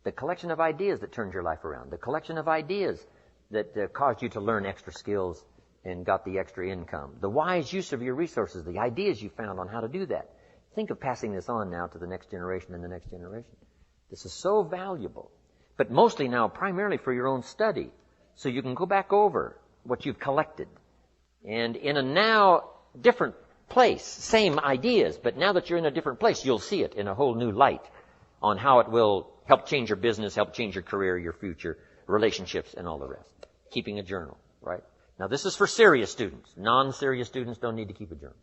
The collection of ideas that turned your life around. The collection of ideas that caused you to learn extra skills and got the extra income. The wise use of your resources. The ideas you found on how to do that. Think of passing this on now to the next generation and the next generation. This is so valuable. But mostly now, primarily for your own study. So you can go back over what you've collected. And in a now different place, same ideas, but now that you're in a different place, you'll see it in a whole new light on how it will help change your business, help change your career, your future, relationships, and all the rest. Keeping a journal, right? Now this is for serious students. Non-serious students don't need to keep a journal.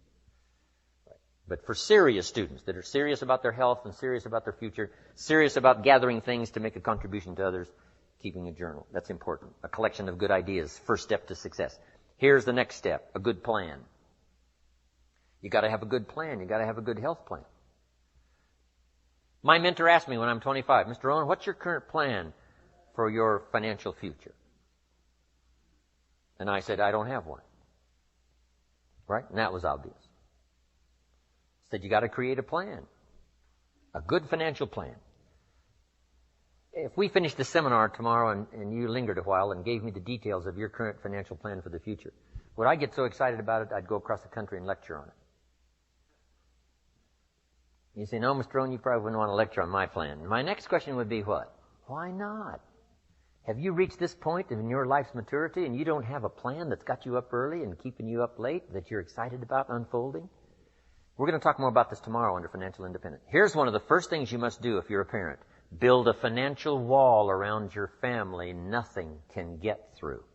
Right? But for serious students that are serious about their health and serious about their future, serious about gathering things to make a contribution to others, keeping a journal. That's important. A collection of good ideas, first step to success. Here's the next step, a good plan. You got to have a good plan. You got to have a good health plan. My mentor asked me when I'm 25, Mr. Rohn, what's your current plan for your financial future? And I said, I don't have one. Right? And that was obvious. I said, you got to create a plan. A good financial plan. If we finished the seminar tomorrow and you lingered a while and gave me the details of your current financial plan for the future, would I get so excited about it I'd go across the country and lecture on it? You say, no, Mr. Rohn, you probably wouldn't want to lecture on my plan. My next question would be what? Why not? Have you reached this point in your life's maturity and you don't have a plan that's got you up early and keeping you up late that you're excited about unfolding? We're going to talk more about this tomorrow under Financial Independence. Here's one of the first things you must do if you're a parent. Build a financial wall around your family nothing can get through.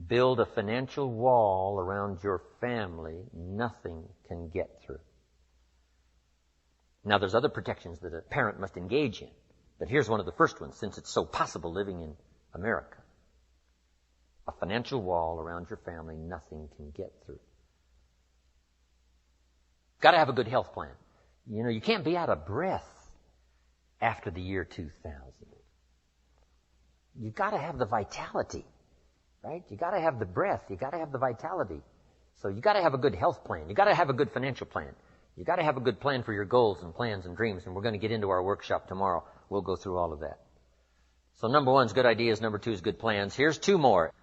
Build a financial wall around your family nothing can get through. Now, there's other protections that a parent must engage in. But here's one of the first ones, since it's so possible living in America. A financial wall around your family nothing can get through. Got to have a good health plan. You know, you can't be out of breath after the year 2000. You've got to have the vitality, right? You got to have the breath. You got to have the vitality. So you got to have a good health plan. You got to have a good financial plan. You got to have a good plan for your goals and plans and dreams, and we're going to get into our workshop tomorrow. We'll go through all of that. So number 1 is good ideas. Number 2 is good plans. Here's 2 more.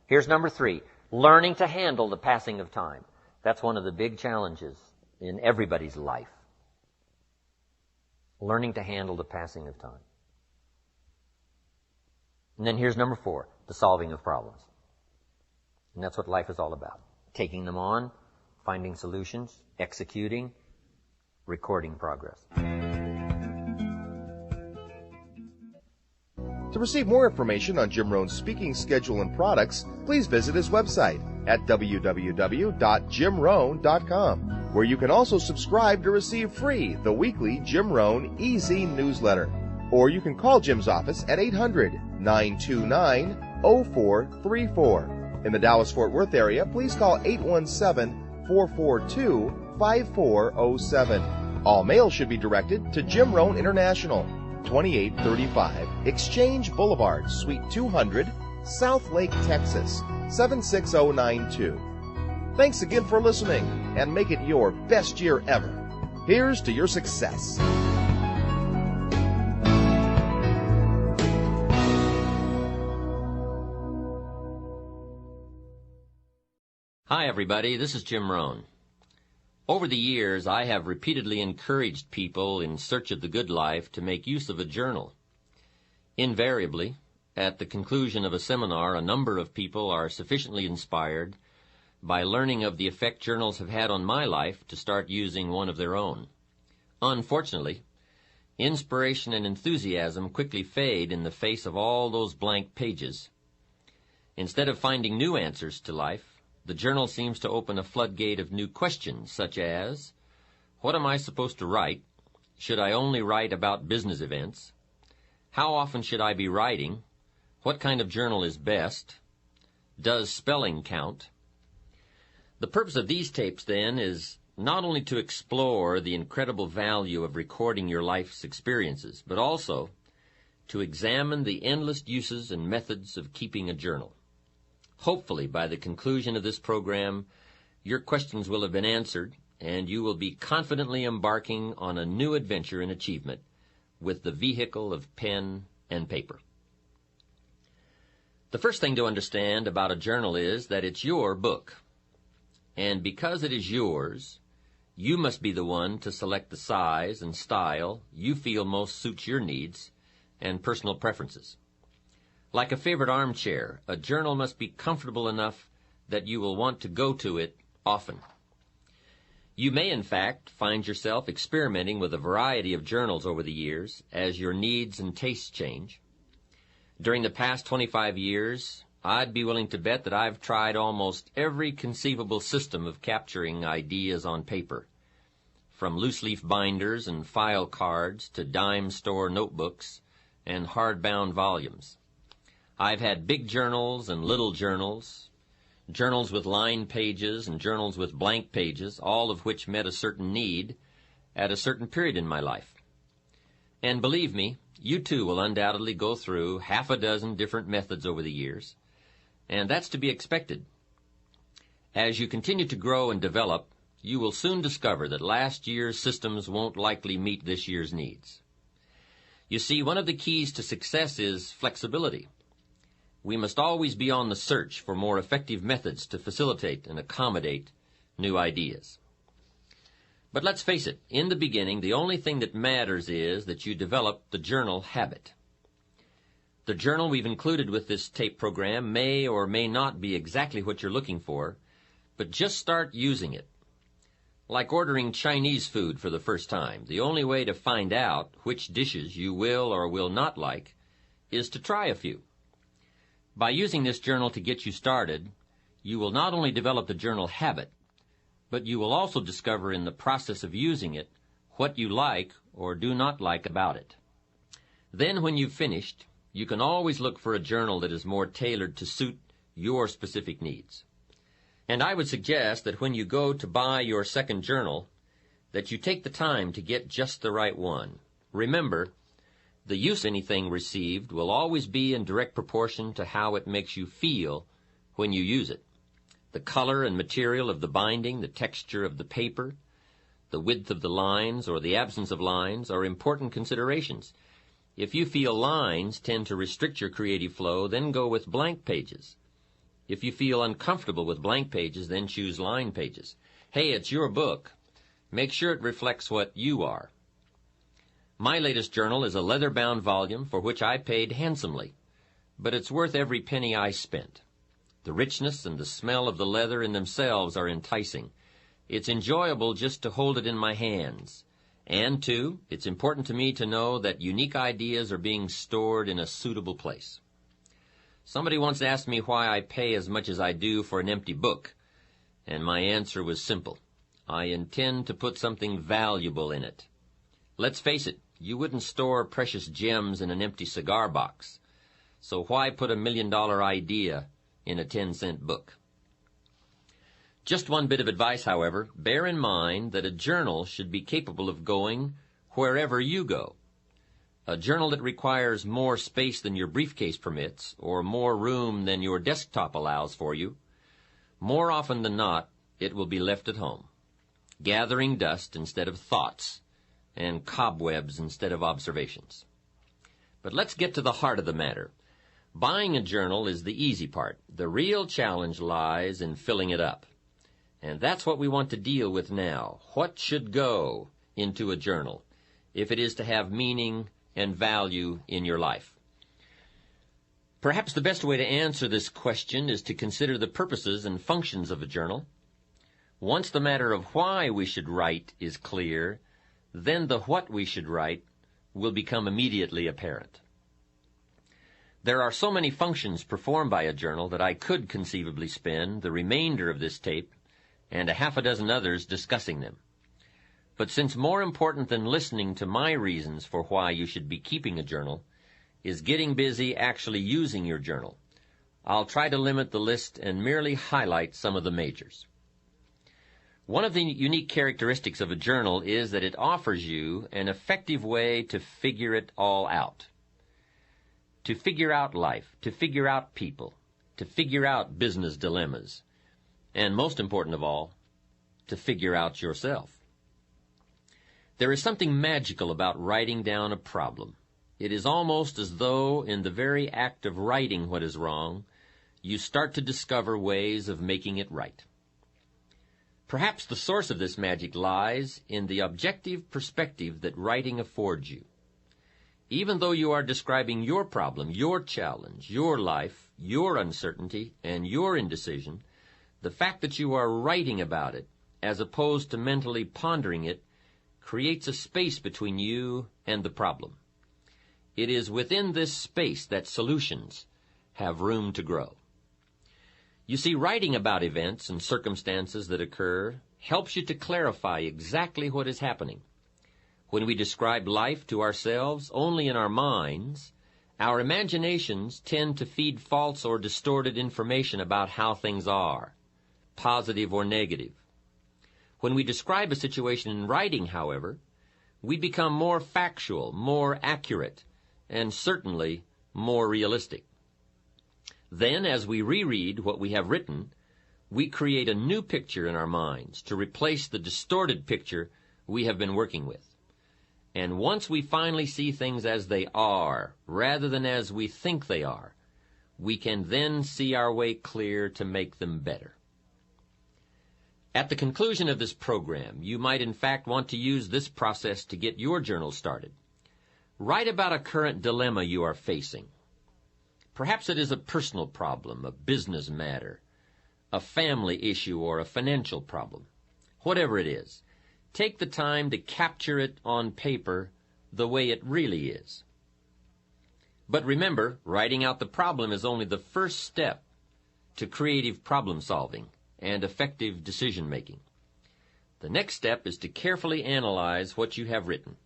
Here's number 3, learning to handle the passing of time. That's one of the big challenges in everybody's life. Learning to handle the passing of time. And then here's number 4, the solving of problems. And that's what life is all about. Taking them on, finding solutions, executing, recording progress. To receive more information on Jim Rohn's speaking schedule and products, please visit his website at www.jimrohn.com, where you can also subscribe to receive free the weekly Jim Rohn Easy newsletter. Or you can call Jim's office at 800-929-0434. In the Dallas-Fort Worth area, please call 817-442-5407. All mail should be directed to Jim Rohn International, 2835 Exchange Boulevard, Suite 200, South Lake, Texas, 76092. Thanks again for listening, and make it your best year ever. Here's to your success. Hi, everybody. This is Jim Rohn. Over the years, I have repeatedly encouraged people in search of the good life to make use of a journal. Invariably, at the conclusion of a seminar, a number of people are sufficiently inspired by learning of the effect journals have had on my life to start using one of their own. Unfortunately, inspiration and enthusiasm quickly fade in the face of all those blank pages. Instead of finding new answers to life, the journal seems to open a floodgate of new questions, such as, what am I supposed to write? Should I only write about business events? How often should I be writing? What kind of journal is best? Does spelling count? The purpose of these tapes, then, is not only to explore the incredible value of recording your life's experiences, but also to examine the endless uses and methods of keeping a journal. Hopefully, by the conclusion of this program, your questions will have been answered, and you will be confidently embarking on a new adventure in achievement with the vehicle of pen and paper. The first thing to understand about a journal is that it's your book. And because it is yours, you must be the one to select the size and style you feel most suits your needs and personal preferences. Like a favorite armchair, a journal must be comfortable enough that you will want to go to it often. You may, in fact, find yourself experimenting with a variety of journals over the years as your needs and tastes change. During the past 25 years, I'd be willing to bet that I've tried almost every conceivable system of capturing ideas on paper, from loose-leaf binders and file cards to dime store notebooks and hardbound volumes. I've had big journals and little journals, journals with lined pages and journals with blank pages, all of which met a certain need at a certain period in my life. And believe me, you too will undoubtedly go through half a dozen different methods over the years, and that's to be expected. As you continue to grow and develop, you will soon discover that last year's systems won't likely meet this year's needs. You see, one of the keys to success is flexibility. We must always be on the search for more effective methods to facilitate and accommodate new ideas. But let's face it, in the beginning, the only thing that matters is that you develop the journal habit. The journal we've included with this tape program may or may not be exactly what you're looking for, but just start using it. Like ordering Chinese food for the first time, the only way to find out which dishes you will or will not like is to try a few. By using this journal to get you started, you will not only develop the journal habit, but you will also discover in the process of using it what you like or do not like about it. Then when you've finished, you can always look for a journal that is more tailored to suit your specific needs. And I would suggest that when you go to buy your second journal, that you take the time to get just the right one. Remember, the use of anything received will always be in direct proportion to how it makes you feel when you use it. The color and material of the binding, the texture of the paper, the width of the lines or the absence of lines are important considerations. If you feel lines tend to restrict your creative flow, then go with blank pages. If you feel uncomfortable with blank pages, then choose line pages. Hey, it's your book. Make sure it reflects what you are. My latest journal is a leather-bound volume for which I paid handsomely, but it's worth every penny I spent. The richness and the smell of the leather in themselves are enticing. It's enjoyable just to hold it in my hands. And, too, it's important to me to know that unique ideas are being stored in a suitable place. Somebody once asked me why I pay as much as I do for an empty book, and my answer was simple. I intend to put something valuable in it. Let's face it, you wouldn't store precious gems in an empty cigar box, so why put a $1 million idea in a 10-cent book? Just one bit of advice, however. Bear in mind that a journal should be capable of going wherever you go. A journal that requires more space than your briefcase permits, or more room than your desktop allows for you, more often than not, it will be left at home, gathering dust instead of thoughts, and cobwebs instead of observations. But let's get to the heart of the matter. Buying a journal is the easy part. The real challenge lies in filling it up. And that's what we want to deal with now. What should go into a journal if it is to have meaning and value in your life? Perhaps the best way to answer this question is to consider the purposes and functions of a journal. Once the matter of why we should write is clear, then the what we should write will become immediately apparent. There are so many functions performed by a journal that I could conceivably spend the remainder of this tape and a half a dozen others discussing them. But since more important than listening to my reasons for why you should be keeping a journal is getting busy actually using your journal, I'll try to limit the list and merely highlight some of the majors. One of the unique characteristics of a journal is that it offers you an effective way to figure it all out. to figure out life, to figure out people, to figure out business dilemmas, and most important of all, to figure out yourself. There is something magical about writing down a problem. It is almost as though in the very act of writing what is wrong, you start to discover ways of making it right. Perhaps the source of this magic lies in the objective perspective that writing affords you. Even though you are describing your problem, your challenge, your life, your uncertainty, and your indecision, the fact that you are writing about it, as opposed to mentally pondering it, creates a space between you and the problem. It is within this space that solutions have room to grow. You see, writing about events and circumstances that occur helps you to clarify exactly what is happening. When we describe life to ourselves only in our minds, our imaginations tend to feed false or distorted information about how things are, positive or negative. When we describe a situation in writing, however, we become more factual, more accurate, and certainly more realistic. Then, as we reread what we have written, we create a new picture in our minds to replace the distorted picture we have been working with. And once we finally see things as they are, rather than as we think they are, we can then see our way clear to make them better. At the conclusion of this program, you might in fact want to use this process to get your journal started. Write about a current dilemma you are facing. Perhaps it is a personal problem, a business matter, a family issue, or a financial problem. Whatever it is, take the time to capture it on paper the way it really is. But remember, writing out the problem is only the first step to creative problem solving and effective decision-making. The next step is to carefully analyze what you have written.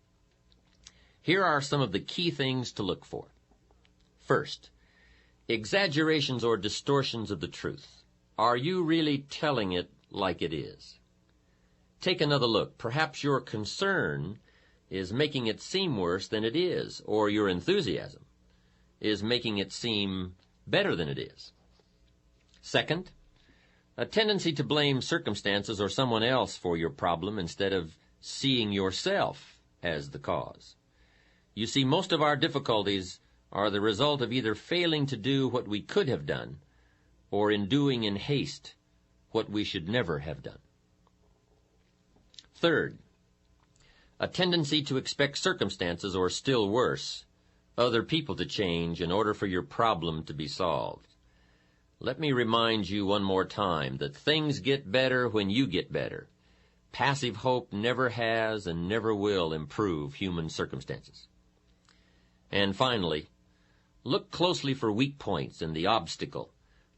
Here are some of the key things to look for. First, exaggerations or distortions of the truth. Are you really telling it like it is? Take another look. Perhaps your concern is making it seem worse than it is, or your enthusiasm is making it seem better than it is. Second, a tendency to blame circumstances or someone else for your problem instead of seeing yourself as the cause. You see, most of our difficulties are the result of either failing to do what we could have done or in doing in haste what we should never have done. Third, a tendency to expect circumstances, or still worse, other people to change in order for your problem to be solved. Let me remind you one more time that things get better when you get better. Passive hope never has and never will improve human circumstances. And finally, look closely for weak points in the obstacle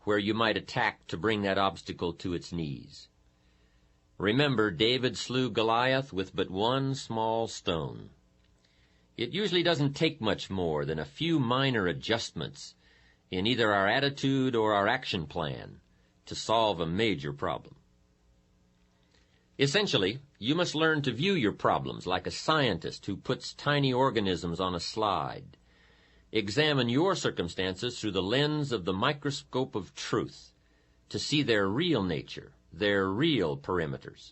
where you might attack to bring that obstacle to its knees. Remember, David slew Goliath with but one small stone. It usually doesn't take much more than a few minor adjustments in either our attitude or our action plan to solve a major problem. Essentially, you must learn to view your problems like a scientist who puts tiny organisms on a slide. Examine your circumstances through the lens of the microscope of truth to see their real nature, their real perimeters,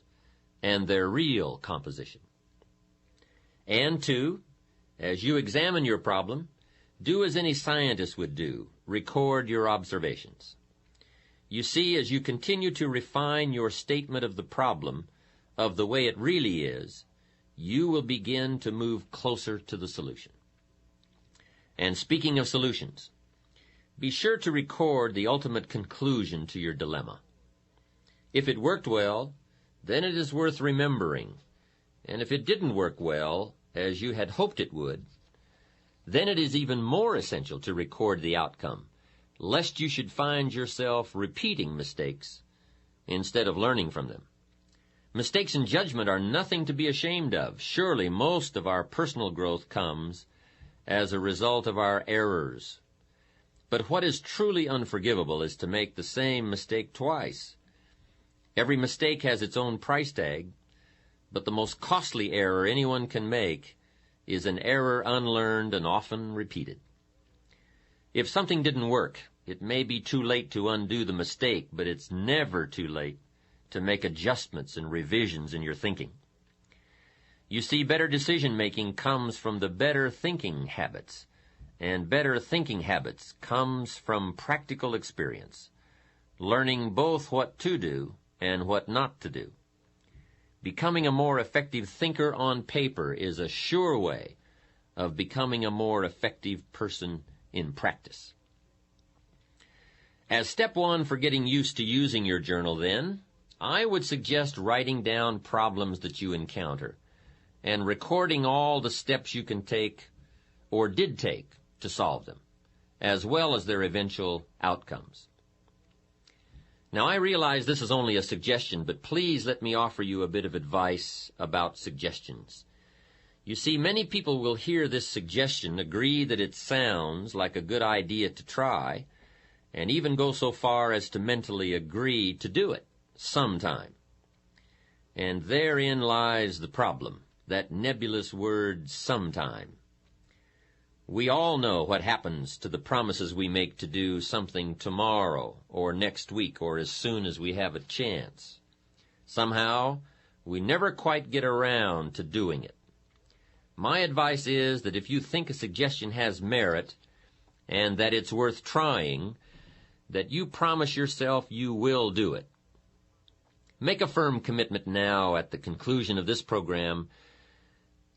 and their real composition. And two, as you examine your problem, do as any scientist would do. Record your observations. You see, as you continue to refine your statement of the problem, of the way it really is, you will begin to move closer to the solution. And speaking of solutions, be sure to record the ultimate conclusion to your dilemma. If it worked well, then it is worth remembering. And if it didn't work well, as you had hoped it would, then it is even more essential to record the outcome, lest you should find yourself repeating mistakes instead of learning from them. Mistakes in judgment are nothing to be ashamed of. Surely most of our personal growth comes as a result of our errors. But what is truly unforgivable is to make the same mistake twice. Every mistake has its own price tag, but the most costly error anyone can make is an error unlearned and often repeated. If something didn't work, it may be too late to undo the mistake, but it's never too late to make adjustments and revisions in your thinking. You see, better decision-making comes from the better thinking habits, and better thinking habits comes from practical experience, learning both what to do and what not to do. Becoming a more effective thinker on paper is a sure way of becoming a more effective person in practice. As step one for getting used to using your journal, then, I would suggest writing down problems that you encounter and recording all the steps you can take or did take to solve them, as well as their eventual outcomes. Now, I realize this is only a suggestion, but please let me offer you a bit of advice about suggestions. You see, many people will hear this suggestion, agree that it sounds like a good idea to try, and even go so far as to mentally agree to do it sometime. And therein lies the problem, that nebulous word sometime. We all know what happens to the promises we make to do something tomorrow or next week or as soon as we have a chance. Somehow, we never quite get around to doing it. My advice is that if you think a suggestion has merit and that it's worth trying, that you promise yourself you will do it. Make a firm commitment now at the conclusion of this program.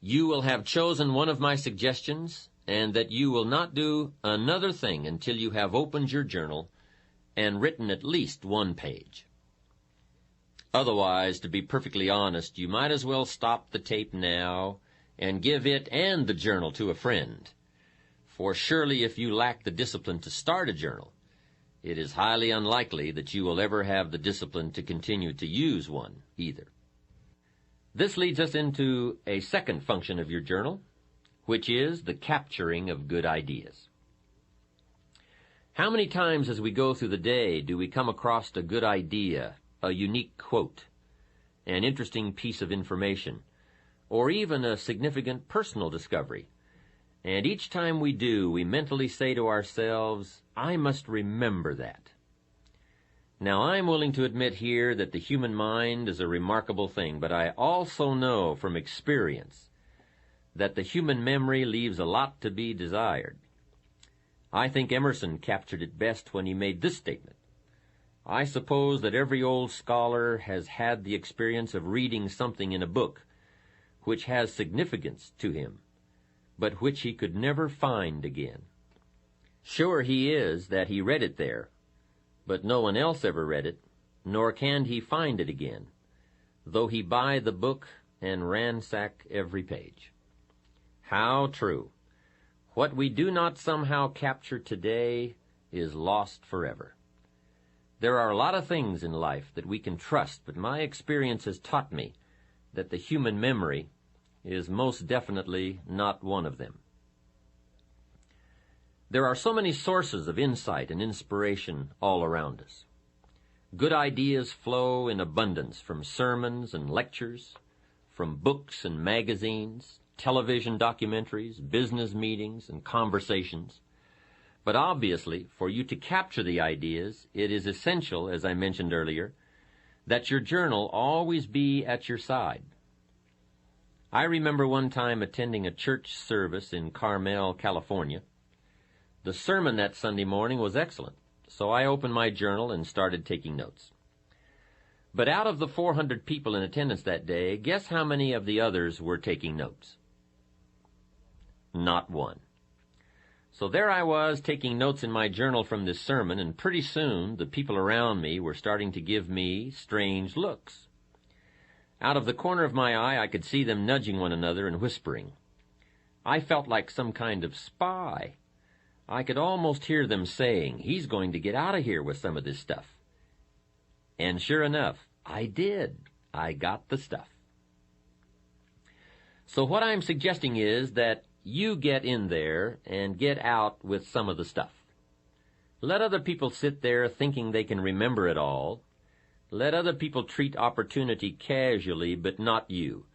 You will have chosen one of my suggestions, and that you will not do another thing until you have opened your journal and written at least one page. Otherwise, to be perfectly honest, you might as well stop the tape now and give it and the journal to a friend. For surely if you lack the discipline to start a journal, it is highly unlikely that you will ever have the discipline to continue to use one either. This leads us into a second function of your journal, which is the capturing of good ideas. How many times as we go through the day do we come across a good idea, a unique quote, an interesting piece of information, or even a significant personal discovery? And each time we do, we mentally say to ourselves, I must remember that. Now, I'm willing to admit here that the human mind is a remarkable thing, but I also know from experience that the human memory leaves a lot to be desired. I think Emerson captured it best when he made this statement. I suppose that every old scholar has had the experience of reading something in a book which has significance to him, but which he could never find again. Sure he is that he read it there, but no one else ever read it, nor can he find it again, though he buy the book and ransack every page. How true. What we do not somehow capture today is lost forever. There are a lot of things in life that we can trust, but my experience has taught me that the human memory is most definitely not one of them. There are so many sources of insight and inspiration all around us. Good ideas flow in abundance from sermons and lectures, from books and magazines, television documentaries, business meetings, and conversations. But obviously, for you to capture the ideas, it is essential, as I mentioned earlier, that your journal always be at your side. I remember one time attending a church service in Carmel, California. The sermon that Sunday morning was excellent, so I opened my journal and started taking notes. But out of the 400 people in attendance that day, guess how many of the others were taking notes? Not one. So there I was taking notes in my journal from this sermon, and pretty soon the people around me were starting to give me strange looks. Out of the corner of my eye, I could see them nudging one another and whispering. I felt like some kind of spy. I could almost hear them saying, he's going to get out of here with some of this stuff. And sure enough, I did. I got the stuff. So what I'm suggesting is that you get in there and get out with some of the stuff. Let other people sit there thinking they can remember it all. Let other people treat opportunity casually, but not you.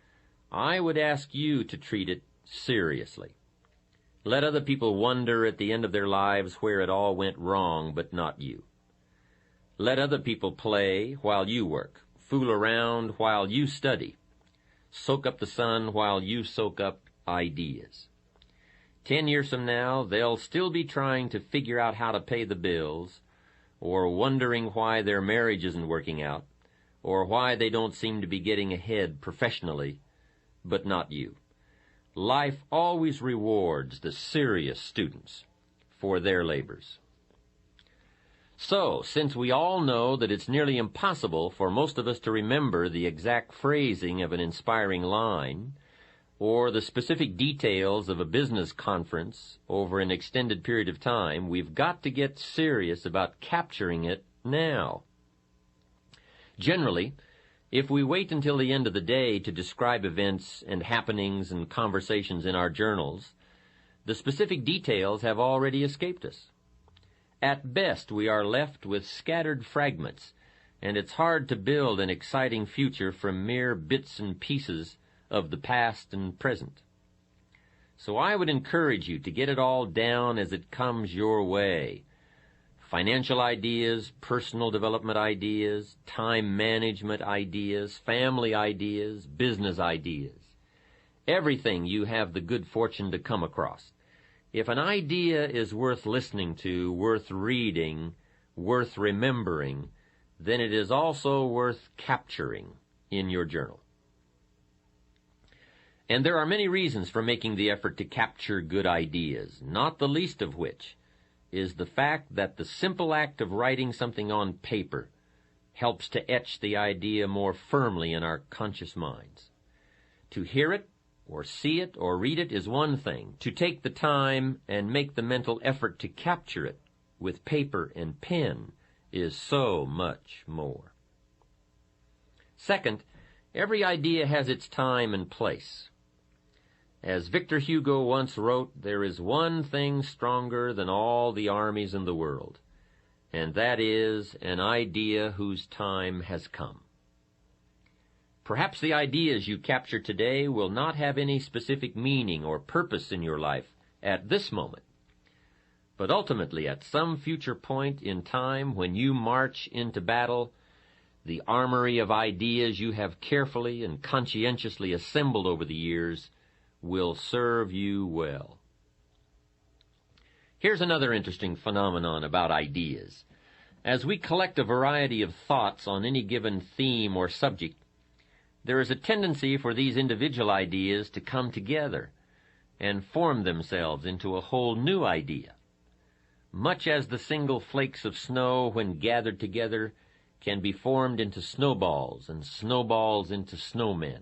I would ask you to treat it seriously. Let other people wonder at the end of their lives where it all went wrong, but not you. Let other people play while you work, fool around while you study, soak up the sun while you soak up ideas. 10 years from now, they'll still be trying to figure out how to pay the bills, or wondering why their marriage isn't working out, or why they don't seem to be getting ahead professionally, but not you. Life always rewards the serious students for their labors. So, since we all know that it's nearly impossible for most of us to remember the exact phrasing of an inspiring line, or the specific details of a business conference over an extended period of time, we've got to get serious about capturing it now. Generally, if we wait until the end of the day to describe events and happenings and conversations in our journals, the specific details have already escaped us. At best, we are left with scattered fragments, and it's hard to build an exciting future from mere bits and pieces of the past and present. So I would encourage you to get it all down as it comes your way. Financial ideas, personal development ideas, time management ideas, family ideas, business ideas. Everything you have the good fortune to come across. If an idea is worth listening to, worth reading, worth remembering, then it is also worth capturing in your journal. And there are many reasons for making the effort to capture good ideas, not the least of which is the fact that the simple act of writing something on paper helps to etch the idea more firmly in our conscious minds. To hear it, or see it, or read it is one thing. To take the time and make the mental effort to capture it with paper and pen is so much more. Second, every idea has its time and place. As Victor Hugo once wrote, there is one thing stronger than all the armies in the world, and that is an idea whose time has come. Perhaps the ideas you capture today will not have any specific meaning or purpose in your life at this moment, but ultimately at some future point in time when you march into battle, the armory of ideas you have carefully and conscientiously assembled over the years will serve you well. Here's another interesting phenomenon about ideas. As we collect a variety of thoughts on any given theme or subject, there is a tendency for these individual ideas to come together and form themselves into a whole new idea. Much as the single flakes of snow, when gathered together, can be formed into snowballs and snowballs into snowmen.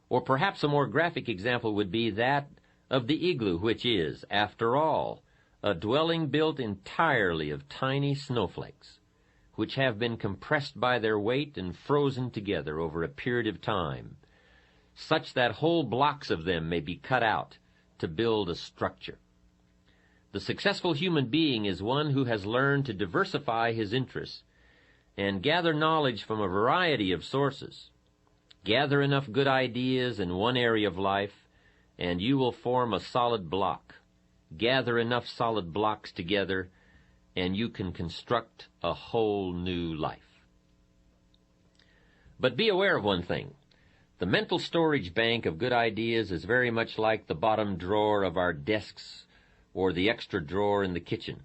Or perhaps a more graphic example would be that of the igloo, which is, after all, a dwelling built entirely of tiny snowflakes, which have been compressed by their weight and frozen together over a period of time, such that whole blocks of them may be cut out to build a structure. The successful human being is one who has learned to diversify his interests and gather knowledge from a variety of sources. Gather enough good ideas in one area of life, and you will form a solid block. Gather enough solid blocks together, and you can construct a whole new life. But be aware of one thing. The mental storage bank of good ideas is very much like the bottom drawer of our desks or the extra drawer in the kitchen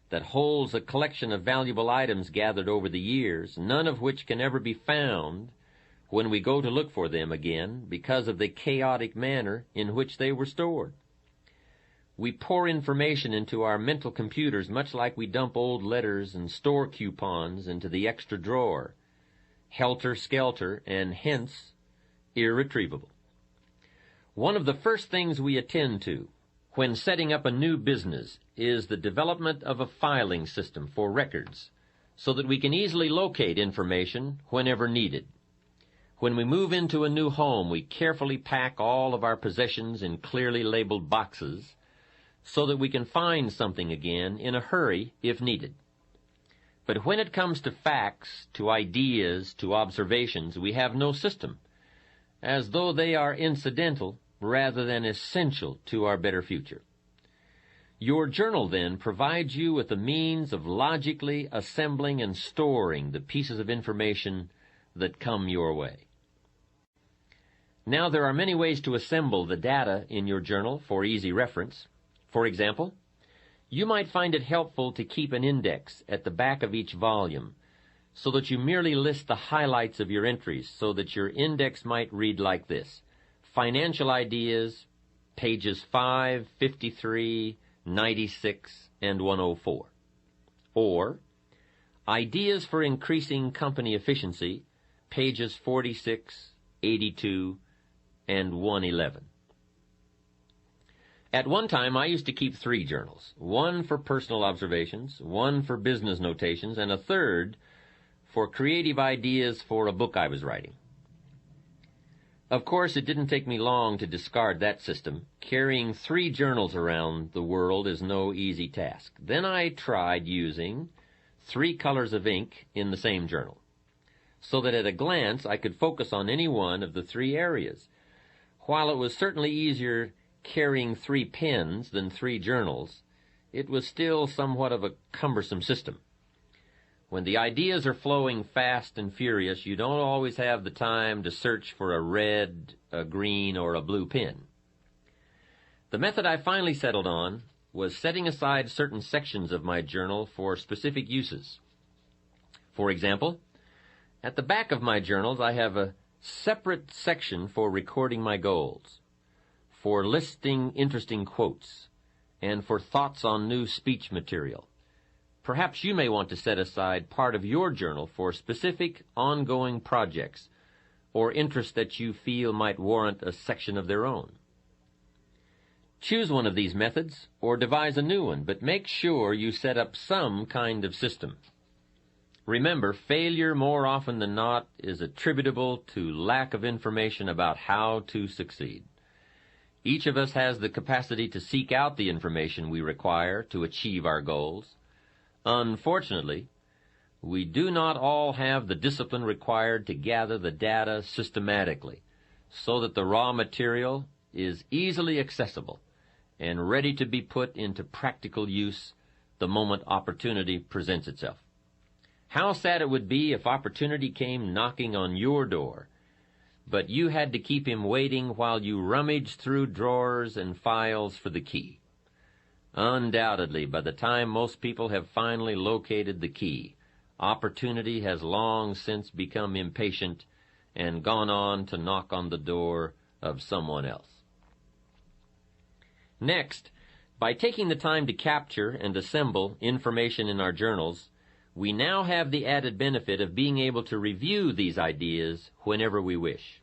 that holds a collection of valuable items gathered over the years, none of which can ever be found when we go to look for them again because of the chaotic manner in which they were stored. We pour information into our mental computers much like we dump old letters and store coupons into the extra drawer, helter-skelter, and hence irretrievable. One of the first things we attend to when setting up a new business is the development of a filing system for records so that we can easily locate information whenever needed. When we move into a new home, we carefully pack all of our possessions in clearly labeled boxes so that we can find something again in a hurry if needed. But when it comes to facts, to ideas, to observations, we have no system, as though they are incidental rather than essential to our better future. Your journal, then, provides you with the means of logically assembling and storing the pieces of information that come your way. Now, there are many ways to assemble the data in your journal for easy reference. For example, you might find it helpful to keep an index at the back of each volume so that you merely list the highlights of your entries, so that your index might read like this: Financial Ideas, pages 5, 53, 96, and 104. Or, Ideas for Increasing Company Efficiency, pages 46, 82, and 111. At one time, I used to keep 3 journals, one for personal observations, one for business notations, and a third for creative ideas for a book I was writing. Of course, it didn't take me long to discard that system. Carrying 3 journals around the world is no easy task. Then I tried using 3 colors of ink in the same journal, so that at a glance I could focus on any one of the 3 areas. While it was certainly easier carrying 3 pens than 3 journals, it was still somewhat of a cumbersome system. When the ideas are flowing fast and furious, you don't always have the time to search for a red, a green, or a blue pen. The method I finally settled on was setting aside certain sections of my journal for specific uses. For example, at the back of my journals I have a separate section for recording my goals, for listing interesting quotes, and for thoughts on new speech material. Perhaps you may want to set aside part of your journal for specific ongoing projects or interests that you feel might warrant a section of their own. Choose one of these methods or devise a new one, but make sure you set up some kind of system. Remember, failure more often than not is attributable to lack of information about how to succeed. Each of us has the capacity to seek out the information we require to achieve our goals. Unfortunately, we do not all have the discipline required to gather the data systematically so that the raw material is easily accessible and ready to be put into practical use the moment opportunity presents itself. How sad it would be if opportunity came knocking on your door, but you had to keep him waiting while you rummaged through drawers and files for the key. Undoubtedly, by the time most people have finally located the key, opportunity has long since become impatient and gone on to knock on the door of someone else. Next, by taking the time to capture and assemble information in our journals, we now have the added benefit of being able to review these ideas whenever we wish.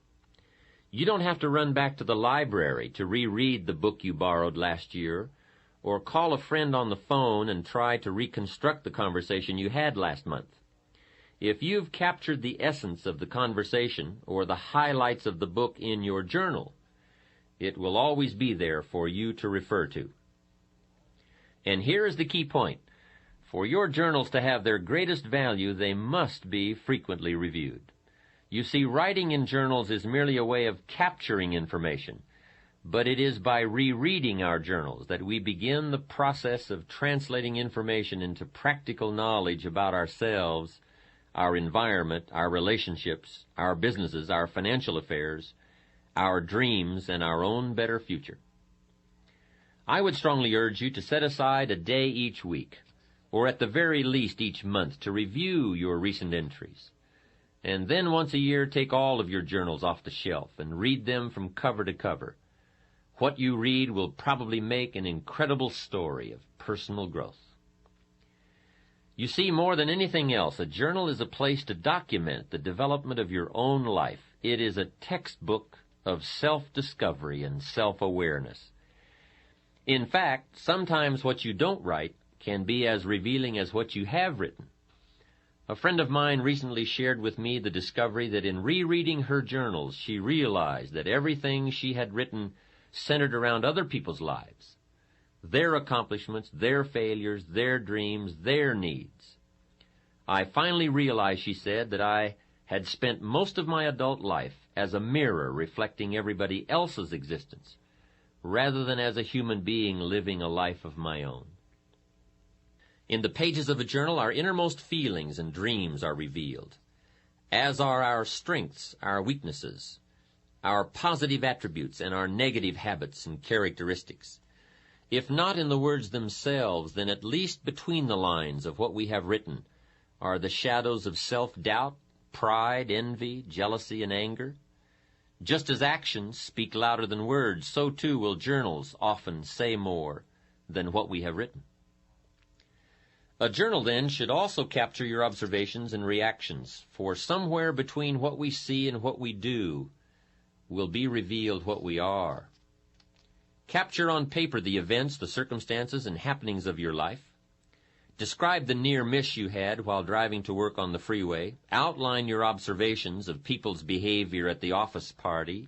You don't have to run back to the library to reread the book you borrowed last year, or call a friend on the phone and try to reconstruct the conversation you had last month. If you've captured the essence of the conversation or the highlights of the book in your journal, it will always be there for you to refer to. And here is the key point. For your journals to have their greatest value, they must be frequently reviewed. You see, writing in journals is merely a way of capturing information, but it is by rereading our journals that we begin the process of translating information into practical knowledge about ourselves, our environment, our relationships, our businesses, our financial affairs, our dreams, and our own better future. I would strongly urge you to set aside a day each week, or at the very least each month, to review your recent entries. And then once a year, take all of your journals off the shelf and read them from cover to cover. What you read will probably make an incredible story of personal growth. You see, more than anything else, a journal is a place to document the development of your own life. It is a textbook of self-discovery and self-awareness. In fact, sometimes what you don't write can be as revealing as what you have written. A friend of mine recently shared with me the discovery that in rereading her journals, she realized that everything she had written centered around other people's lives, their accomplishments, their failures, their dreams, their needs. I finally realized, she said, that I had spent most of my adult life as a mirror reflecting everybody else's existence, rather than as a human being living a life of my own. In the pages of a journal, our innermost feelings and dreams are revealed, as are our strengths, our weaknesses, our positive attributes, and our negative habits and characteristics. If not in the words themselves, then at least between the lines of what we have written are the shadows of self-doubt, pride, envy, jealousy, and anger. Just as actions speak louder than words, so too will journals often say more than what we have written. A journal, then, should also capture your observations and reactions, for somewhere between what we see and what we do will be revealed what we are. Capture on paper the events, the circumstances, and happenings of your life. Describe the near miss you had while driving to work on the freeway. Outline your observations of people's behavior at the office party.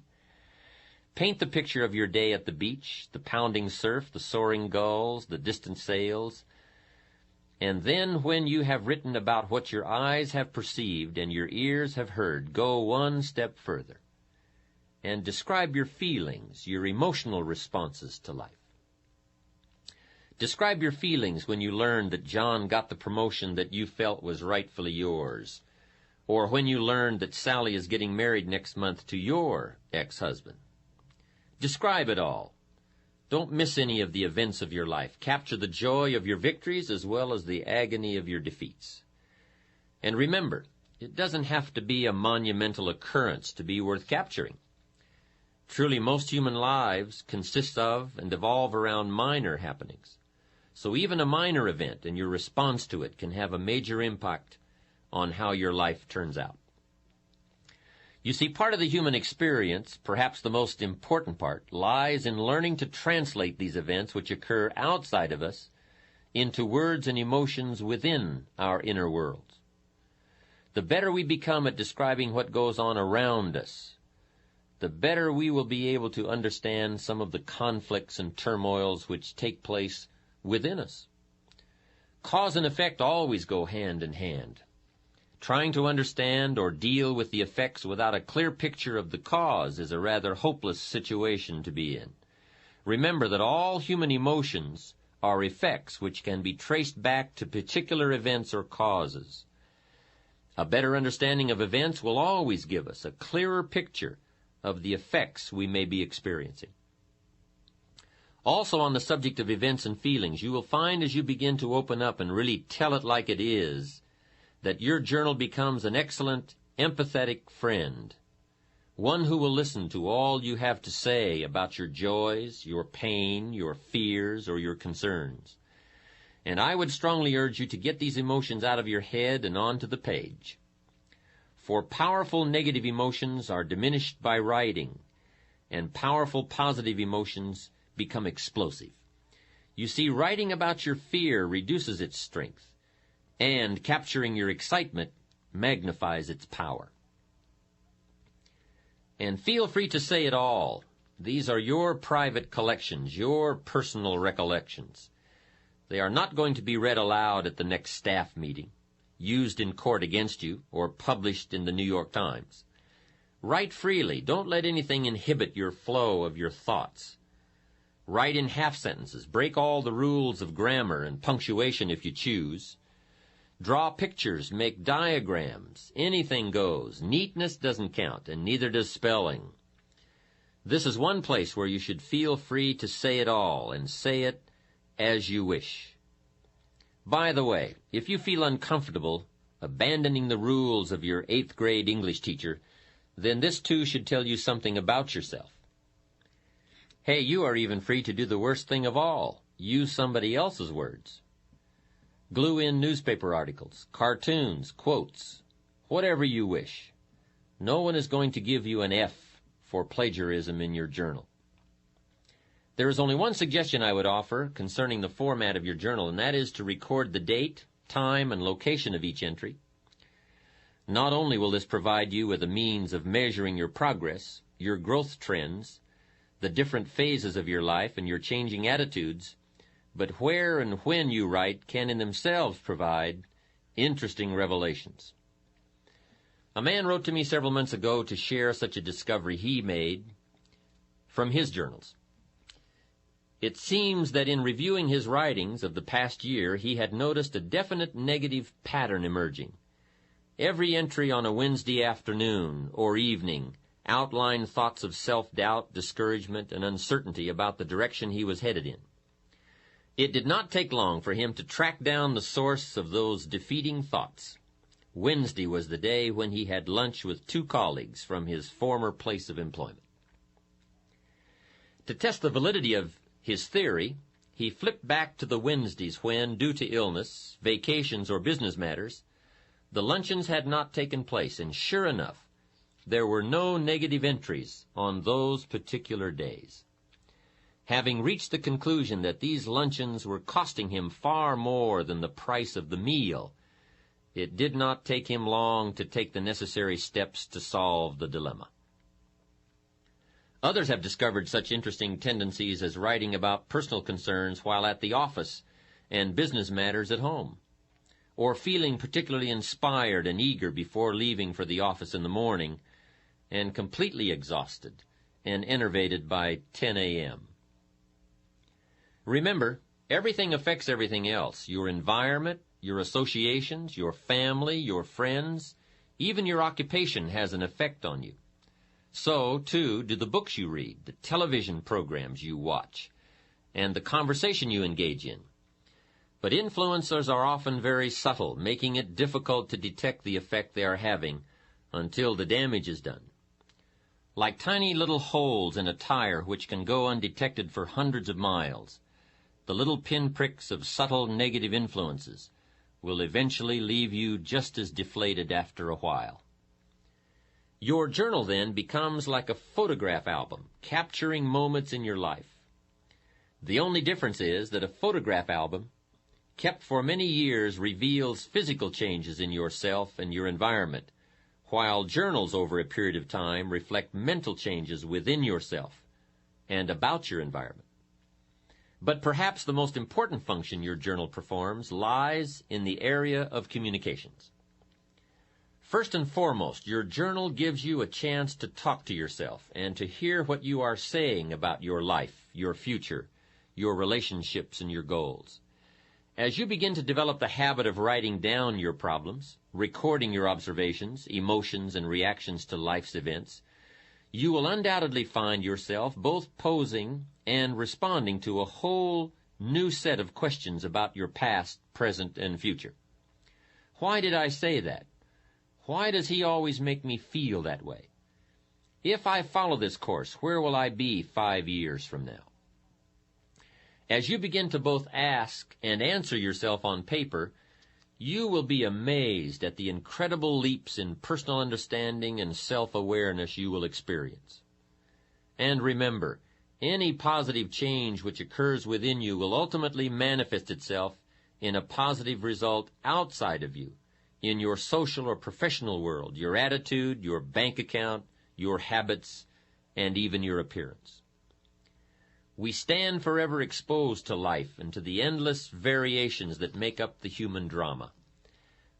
Paint the picture of your day at the beach, the pounding surf, the soaring gulls, the distant sails. And then, when you have written about what your eyes have perceived and your ears have heard, go one step further and describe your feelings, your emotional responses to life. Describe your feelings when you learned that John got the promotion that you felt was rightfully yours, or when you learned that Sally is getting married next month to your ex-husband. Describe it all. Don't miss any of the events of your life. Capture the joy of your victories as well as the agony of your defeats. And remember, it doesn't have to be a monumental occurrence to be worth capturing. Truly, most human lives consist of and evolve around minor happenings. So even a minor event and your response to it can have a major impact on how your life turns out. You see, part of the human experience, perhaps the most important part, lies in learning to translate these events which occur outside of us into words and emotions within our inner world. The better we become at describing what goes on around us, the better we will be able to understand some of the conflicts and turmoils which take place within us. Cause and effect always go hand in hand. Trying to understand or deal with the effects without a clear picture of the cause is a rather hopeless situation to be in. Remember that all human emotions are effects which can be traced back to particular events or causes. A better understanding of events will always give us a clearer picture of the effects we may be experiencing. Also, on the subject of events and feelings, you will find as you begin to open up and really tell it like it is, that your journal becomes an excellent, empathetic friend, one who will listen to all you have to say about your joys, your pain, your fears, or your concerns. And I would strongly urge you to get these emotions out of your head and onto the page. For powerful negative emotions are diminished by writing, and powerful positive emotions become explosive. You see, writing about your fear reduces its strength, and capturing your excitement magnifies its power. And feel free to say it all. These are your private collections, your personal recollections. They are not going to be read aloud at the next staff meeting, used in court against you, or published in the New York Times. Write freely. Don't let anything inhibit your flow of your thoughts. Write in half sentences. Break all the rules of grammar and punctuation if you choose. Draw pictures, make diagrams. Anything goes. Neatness doesn't count, and neither does spelling. This is one place where you should feel free to say it all, and say it as you wish. By the way, if you feel uncomfortable abandoning the rules of your 8th grade English teacher, then this too should tell you something about yourself. Hey, you are even free to do the worst thing of all. Use somebody else's words. Glue in newspaper articles, cartoons, quotes, whatever you wish. No one is going to give you an F for plagiarism in your journal. There is only one suggestion I would offer concerning the format of your journal, and that is to record the date, time, and location of each entry. Not only will this provide you with a means of measuring your progress, your growth trends, the different phases of your life, and your changing attitudes, but where and when you write can in themselves provide interesting revelations. A man wrote to me several months ago to share such a discovery he made from his journals. It seems that in reviewing his writings of the past year, he had noticed a definite negative pattern emerging. Every entry on a Wednesday afternoon or evening outlined thoughts of self-doubt, discouragement, and uncertainty about the direction he was headed in. It did not take long for him to track down the source of those defeating thoughts. Wednesday was the day when he had lunch with 2 colleagues from his former place of employment. To test the validity of his theory, he flipped back to the Wednesdays when, due to illness, vacations, or business matters, the luncheons had not taken place, and sure enough, there were no negative entries on those particular days. Having reached the conclusion that these luncheons were costing him far more than the price of the meal, it did not take him long to take the necessary steps to solve the dilemma. Others have discovered such interesting tendencies as writing about personal concerns while at the office and business matters at home, or feeling particularly inspired and eager before leaving for the office in the morning, and completely exhausted and enervated by 10 a.m. Remember, everything affects everything else. Your environment, your associations, your family, your friends, even your occupation has an effect on you. So, too, do the books you read, the television programs you watch, and the conversation you engage in. But influencers are often very subtle, making it difficult to detect the effect they are having until the damage is done. Like tiny little holes in a tire which can go undetected for hundreds of miles, the little pinpricks of subtle negative influences will eventually leave you just as deflated after a while. Your journal then becomes like a photograph album, capturing moments in your life. The only difference is that a photograph album, kept for many years, reveals physical changes in yourself and your environment, while journals over a period of time reflect mental changes within yourself and about your environment. But perhaps the most important function your journal performs lies in the area of communications. First and foremost, your journal gives you a chance to talk to yourself and to hear what you are saying about your life, your future, your relationships, and your goals. As you begin to develop the habit of writing down your problems, recording your observations, emotions, and reactions to life's events, you will undoubtedly find yourself both posing and responding to a whole new set of questions about your past, present, and future. Why did I say that? Why does he always make me feel that way? If I follow this course, where will I be 5 years from now? As you begin to both ask and answer yourself on paper, you will be amazed at the incredible leaps in personal understanding and self-awareness you will experience. And remember, any positive change which occurs within you will ultimately manifest itself in a positive result outside of you, in your social or professional world, your attitude, your bank account, your habits, and even your appearance. We stand forever exposed to life and to the endless variations that make up the human drama.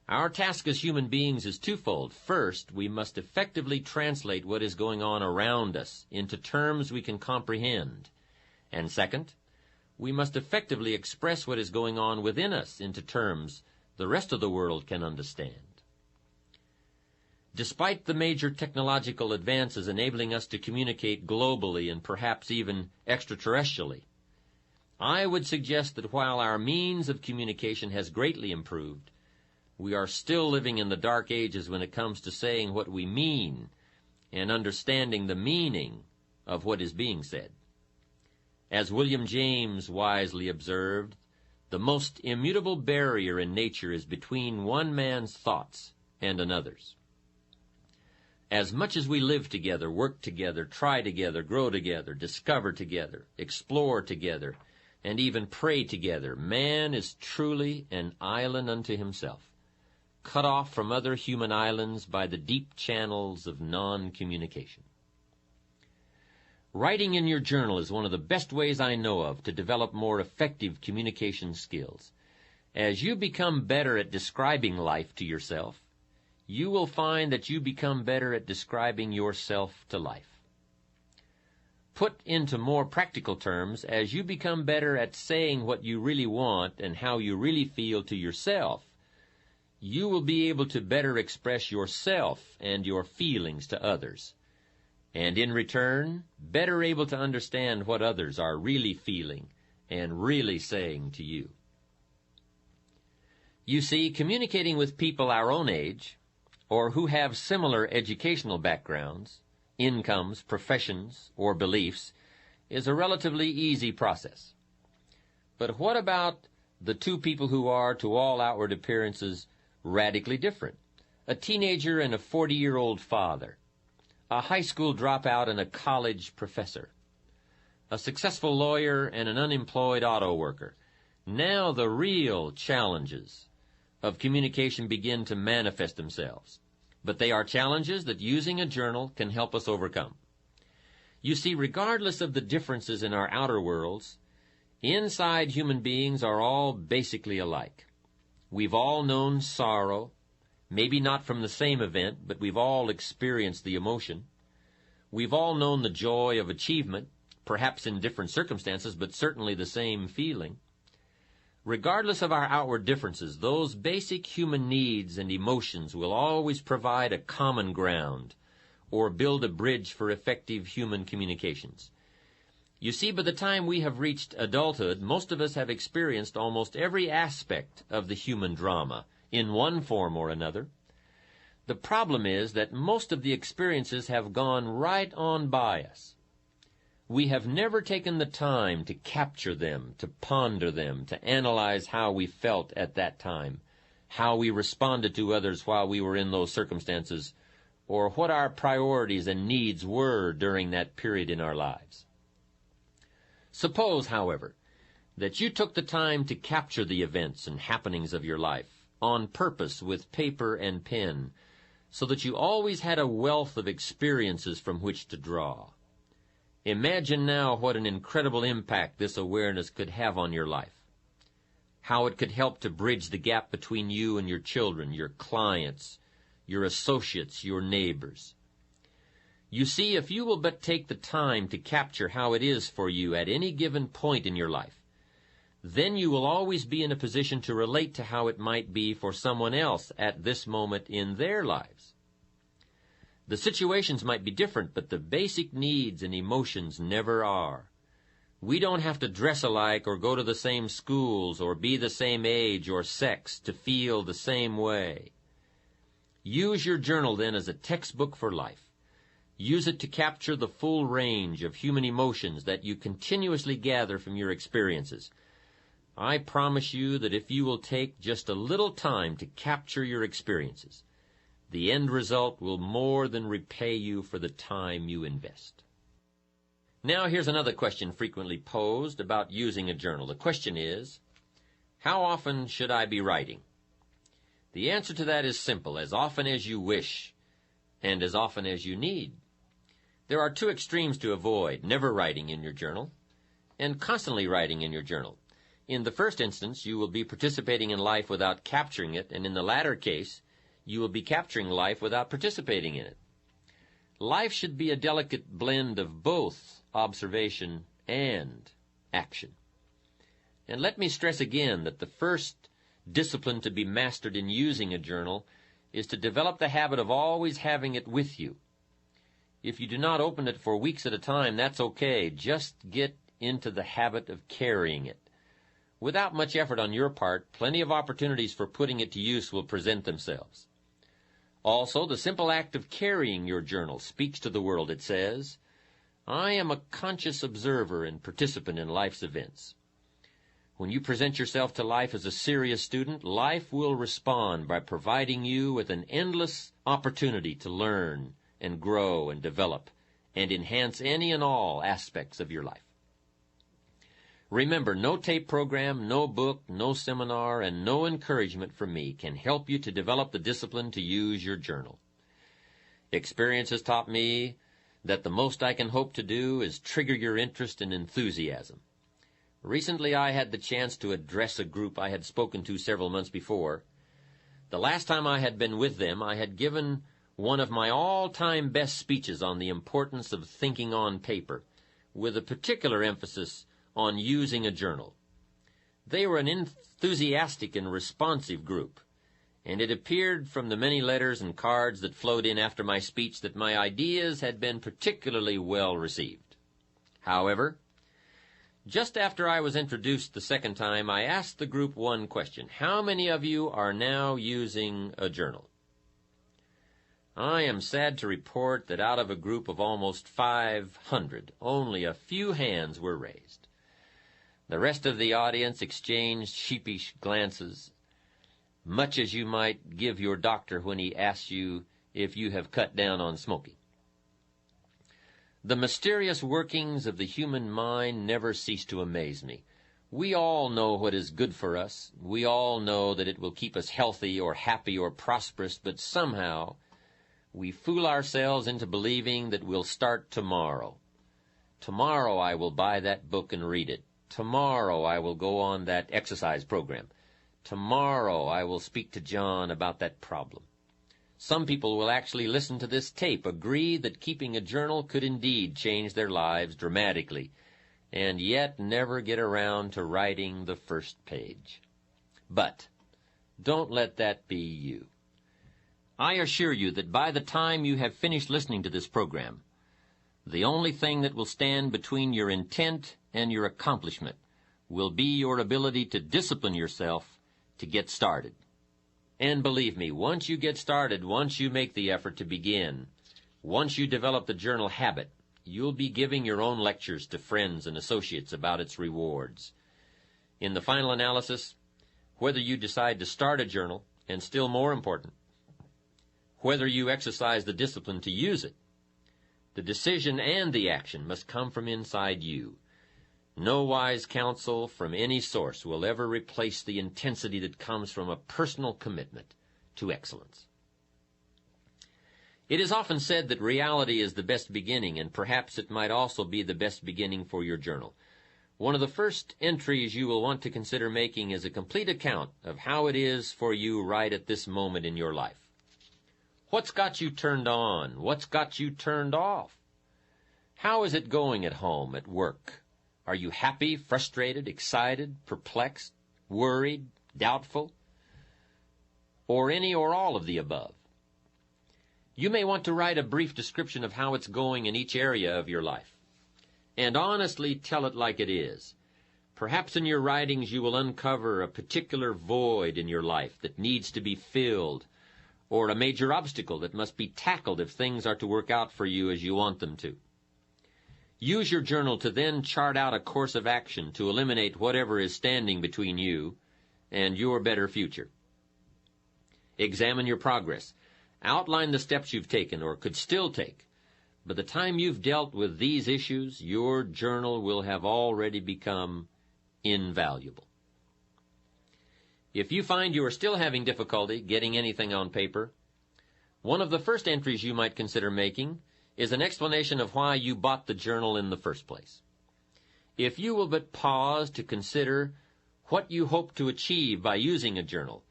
Our task as human beings is twofold. First, we must effectively translate what is going on around us into terms we can comprehend. And second, we must effectively express what is going on within us into terms the rest of the world can understand. Despite the major technological advances enabling us to communicate globally and perhaps even extraterrestrially, I would suggest that while our means of communication has greatly improved, we are still living in the dark ages when it comes to saying what we mean and understanding the meaning of what is being said. As William James wisely observed, the most immutable barrier in nature is between one man's thoughts and another's. As much as we live together, work together, try together, grow together, discover together, explore together, and even pray together, man is truly an island unto himself, cut off from other human islands by the deep channels of non-communication. Writing in your journal is one of the best ways I know of to develop more effective communication skills. As you become better at describing life to yourself, you will find that you become better at describing yourself to life. Put into more practical terms, as you become better at saying what you really want and how you really feel to yourself, you will be able to better express yourself and your feelings to others, and in return, better able to understand what others are really feeling and really saying to you. You see, communicating with people our own age, or who have similar educational backgrounds, incomes, professions, or beliefs, is a relatively easy process. But what about the two people who are, to all outward appearances, radically different? A teenager and a 40-year-old father, a high school dropout and a college professor, a successful lawyer and an unemployed auto worker. Now the real challenges of communication begin to manifest themselves. But they are challenges that using a journal can help us overcome. You see, regardless of the differences in our outer worlds, inside human beings are all basically alike. We've all known sorrow, maybe not from the same event, but we've all experienced the emotion. We've all known the joy of achievement, perhaps in different circumstances, but certainly the same feeling. Regardless of our outward differences, those basic human needs and emotions will always provide a common ground or build a bridge for effective human communications. You see, by the time we have reached adulthood, most of us have experienced almost every aspect of the human drama in one form or another. The problem is that most of the experiences have gone right on by us. We have never taken the time to capture them, to ponder them, to analyze how we felt at that time, how we responded to others while we were in those circumstances, or what our priorities and needs were during that period in our lives. Suppose, however, that you took the time to capture the events and happenings of your life on purpose with paper and pen, so that you always had a wealth of experiences from which to draw. Imagine now what an incredible impact this awareness could have on your life. How it could help to bridge the gap between you and your children, your clients, your associates, your neighbors. You see, if you will but take the time to capture how it is for you at any given point in your life, then you will always be in a position to relate to how it might be for someone else at this moment in their lives. The situations might be different, but the basic needs and emotions never are. We don't have to dress alike or go to the same schools or be the same age or sex to feel the same way. Use your journal then as a textbook for life. Use it to capture the full range of human emotions that you continuously gather from your experiences. I promise you that if you will take just a little time to capture your experiences, the end result will more than repay you for the time you invest. Now here's another question frequently posed about using a journal. The question is, how often should I be writing? The answer to that is simple: as often as you wish and as often as you need. There are two extremes to avoid: never writing in your journal and constantly writing in your journal. In the first instance, you will be participating in life without capturing it, and in the latter case, you will be capturing life without participating in it. Life should be a delicate blend of both observation and action. And let me stress again that the first discipline to be mastered in using a journal is to develop the habit of always having it with you. If you do not open it for weeks at a time, that's okay. Just get into the habit of carrying it. Without much effort on your part, plenty of opportunities for putting it to use will present themselves. Also, the simple act of carrying your journal speaks to the world. It says, I am a conscious observer and participant in life's events. When you present yourself to life as a serious student, life will respond by providing you with an endless opportunity to learn and grow and develop and enhance any and all aspects of your life. Remember, no tape program, no book, no seminar, and no encouragement from me can help you to develop the discipline to use your journal. Experience has taught me that the most I can hope to do is trigger your interest and enthusiasm. Recently, I had the chance to address a group I had spoken to several months before. The last time I had been with them, I had given one of my all-time best speeches on the importance of thinking on paper, with a particular emphasis on using a journal. They were an enthusiastic and responsive group, and it appeared from the many letters and cards that flowed in after my speech that my ideas had been particularly well received. However, just after I was introduced the second time, I asked the group one question: how many of you are now using a journal? I am sad to report that out of a group of almost 500, only a few hands were raised. The rest of the audience exchanged sheepish glances, much as you might give your doctor when he asks you if you have cut down on smoking. The mysterious workings of the human mind never cease to amaze me. We all know what is good for us. We all know that it will keep us healthy or happy or prosperous, but somehow we fool ourselves into believing that we'll start tomorrow. Tomorrow I will buy that book and read it. Tomorrow I will go on that exercise program. Tomorrow I will speak to John about that problem. Some people will actually listen to this tape, agree that keeping a journal could indeed change their lives dramatically, and yet never get around to writing the first page. But don't let that be you. I assure you that by the time you have finished listening to this program, the only thing that will stand between your intent and your accomplishment will be your ability to discipline yourself to get started. And believe me, once you get started, once you make the effort to begin, once you develop the journal habit, you'll be giving your own lectures to friends and associates about its rewards. In the final analysis, whether you decide to start a journal, and still more important, whether you exercise the discipline to use it, the decision and the action must come from inside you. No wise counsel from any source will ever replace the intensity that comes from a personal commitment to excellence. It is often said that reality is the best beginning, and perhaps it might also be the best beginning for your journal. One of the first entries you will want to consider making is a complete account of how it is for you right at this moment in your life. What's got you turned on? What's got you turned off? How is it going at home, at work? Are you happy, frustrated, excited, perplexed, worried, doubtful, or any or all of the above? You may want to write a brief description of how it's going in each area of your life, and honestly tell it like it is. Perhaps in your writings you will uncover a particular void in your life that needs to be filled, or a major obstacle that must be tackled if things are to work out for you as you want them to. Use your journal to then chart out a course of action to eliminate whatever is standing between you and your better future. Examine your progress. Outline the steps you've taken or could still take. By the time you've dealt with these issues, your journal will have already become invaluable. If you find you are still having difficulty getting anything on paper, one of the first entries you might consider making is an explanation of why you bought the journal in the first place. If you will but pause to consider what you hope to achieve by using a journal,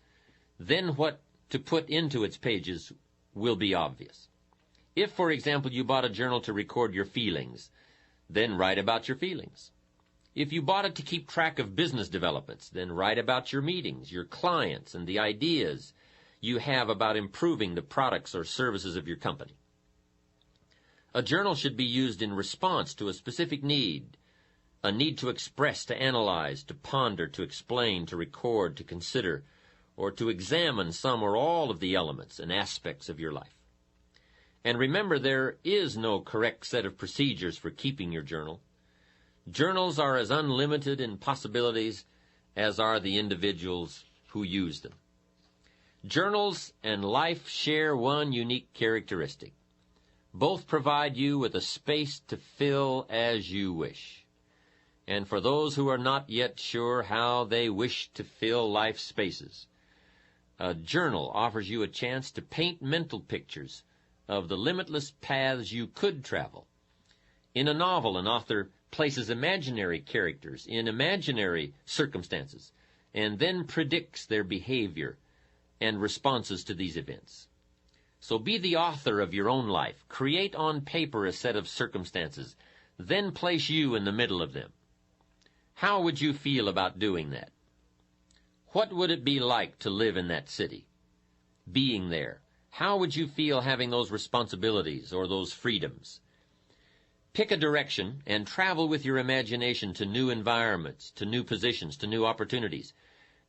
then what to put into its pages will be obvious. If, for example, you bought a journal to record your feelings, then write about your feelings. If you bought it to keep track of business developments, then write about your meetings, your clients, and the ideas you have about improving the products or services of your company. A journal should be used in response to a specific need, a need to express, to analyze, to ponder, to explain, to record, to consider, or to examine some or all of the elements and aspects of your life. And remember, there is no correct set of procedures for keeping your journal. Journals are as unlimited in possibilities as are the individuals who use them. Journals and life share one unique characteristic. Both provide you with a space to fill as you wish. And for those who are not yet sure how they wish to fill life's spaces, a journal offers you a chance to paint mental pictures of the limitless paths you could travel. In a novel, an author places imaginary characters in imaginary circumstances and then predicts their behavior and responses to these events. So be the author of your own life. Create on paper a set of circumstances then place you in the middle of them. How would you feel about doing that? What would it be like to live in that city? Being there, how would you feel having those responsibilities or those freedoms? Pick a direction and travel with your imagination to new environments, to new positions, to new opportunities.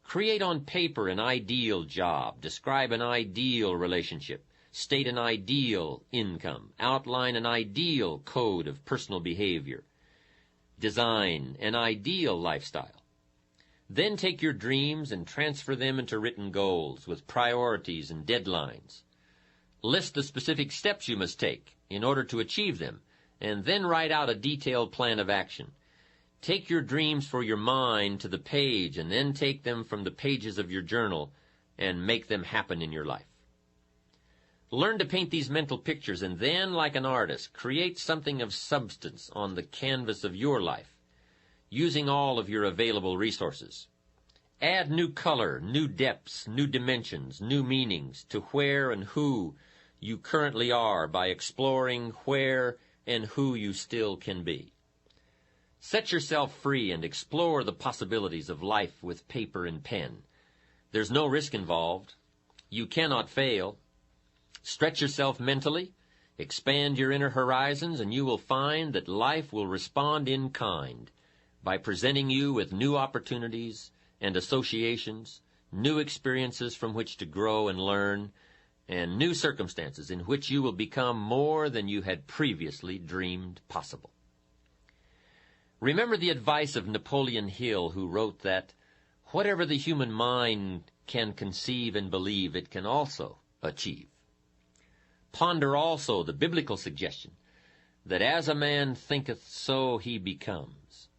Create on paper an ideal job, describe an ideal relationship, state an ideal income, outline an ideal code of personal behavior, design an ideal lifestyle. Then take your dreams and transfer them into written goals with priorities and deadlines. List the specific steps you must take in order to achieve them, and then write out a detailed plan of action. Take your dreams for your mind to the page, and then take them from the pages of your journal and make them happen in your life. Learn to paint these mental pictures, and then, like an artist, create something of substance on the canvas of your life, using all of your available resources. Add new color, new depths, new dimensions, new meanings to where and who you currently are by exploring where and who you still can be. Set yourself free and explore the possibilities of life with paper and pen. There's no risk involved. You cannot fail. Stretch yourself mentally, expand your inner horizons, and you will find that life will respond in kind by presenting you with new opportunities and associations, new experiences from which to grow and learn, and new circumstances in which you will become more than you had previously dreamed possible. Remember the advice of Napoleon Hill, who wrote that whatever the human mind can conceive and believe, it can also achieve. Ponder also the biblical suggestion that as a man thinketh, so he becomes.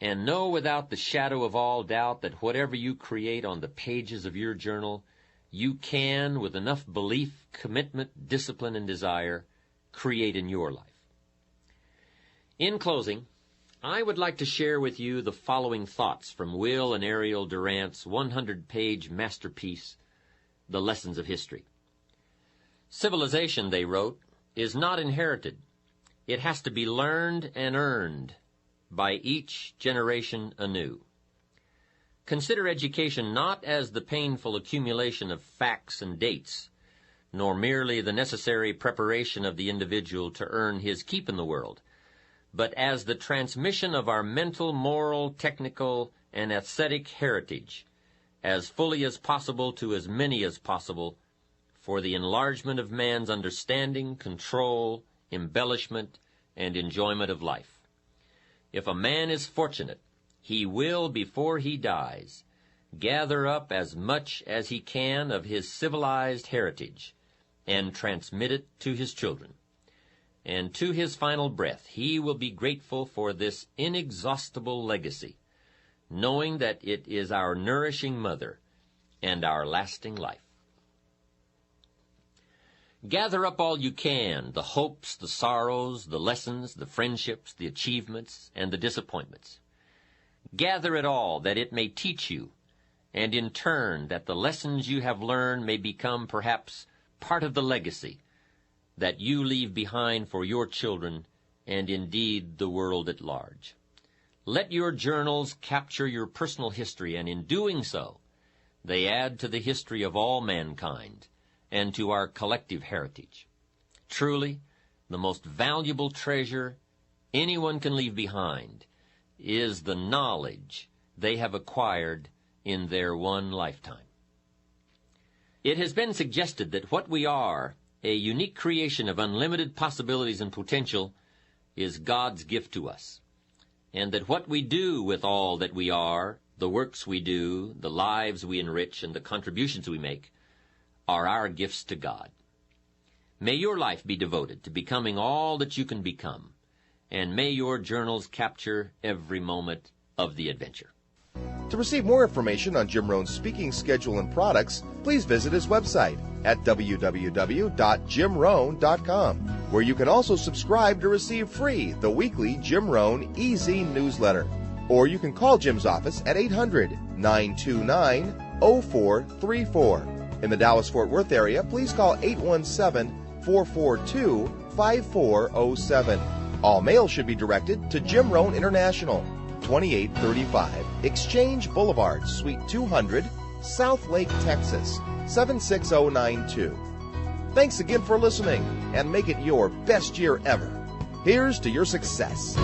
And know without the shadow of all doubt that whatever you create on the pages of your journal, you can, with enough belief, commitment, discipline, and desire, create in your life. In closing, I would like to share with you the following thoughts from Will and Ariel Durant's 100-page masterpiece, The Lessons of History. Civilization, they wrote, is not inherited. It has to be learned and earned by each generation anew. Consider education not as the painful accumulation of facts and dates, nor merely the necessary preparation of the individual to earn his keep in the world, but as the transmission of our mental, moral, technical, and aesthetic heritage, as fully as possible to as many as possible, for the enlargement of man's understanding, control, embellishment, and enjoyment of life. If a man is fortunate, he will, before he dies, gather up as much as he can of his civilized heritage and transmit it to his children. And to his final breath, he will be grateful for this inexhaustible legacy, knowing that it is our nourishing mother and our lasting life. Gather up all you can, the hopes, the sorrows, the lessons, the friendships, the achievements, and the disappointments. Gather it all that it may teach you, and in turn that the lessons you have learned may become perhaps part of the legacy that you leave behind for your children and indeed the world at large. Let your journals capture your personal history, and in doing so, they add to the history of all mankind and to our collective heritage. Truly, the most valuable treasure anyone can leave behind is the knowledge they have acquired in their one lifetime. It has been suggested that what we are, a unique creation of unlimited possibilities and potential, is God's gift to us, and that what we do with all that we are, the works we do, the lives we enrich, and the contributions we make, are our gifts to God. May your life be devoted to becoming all that you can become, and may your journals capture every moment of the adventure. To receive more information on Jim Rohn's speaking schedule and products, please visit his website at www.jimrohn.com, where you can also subscribe to receive free the weekly Jim Rohn Easy newsletter. Or you can call Jim's office at 800-929-0434. In the Dallas-Fort Worth area, please call 817-442-5407. All mail should be directed to Jim Rohn International, 2835 Exchange Boulevard, Suite 200, South Lake, Texas, 76092. Thanks again for listening, and make it your best year ever. Here's to your success.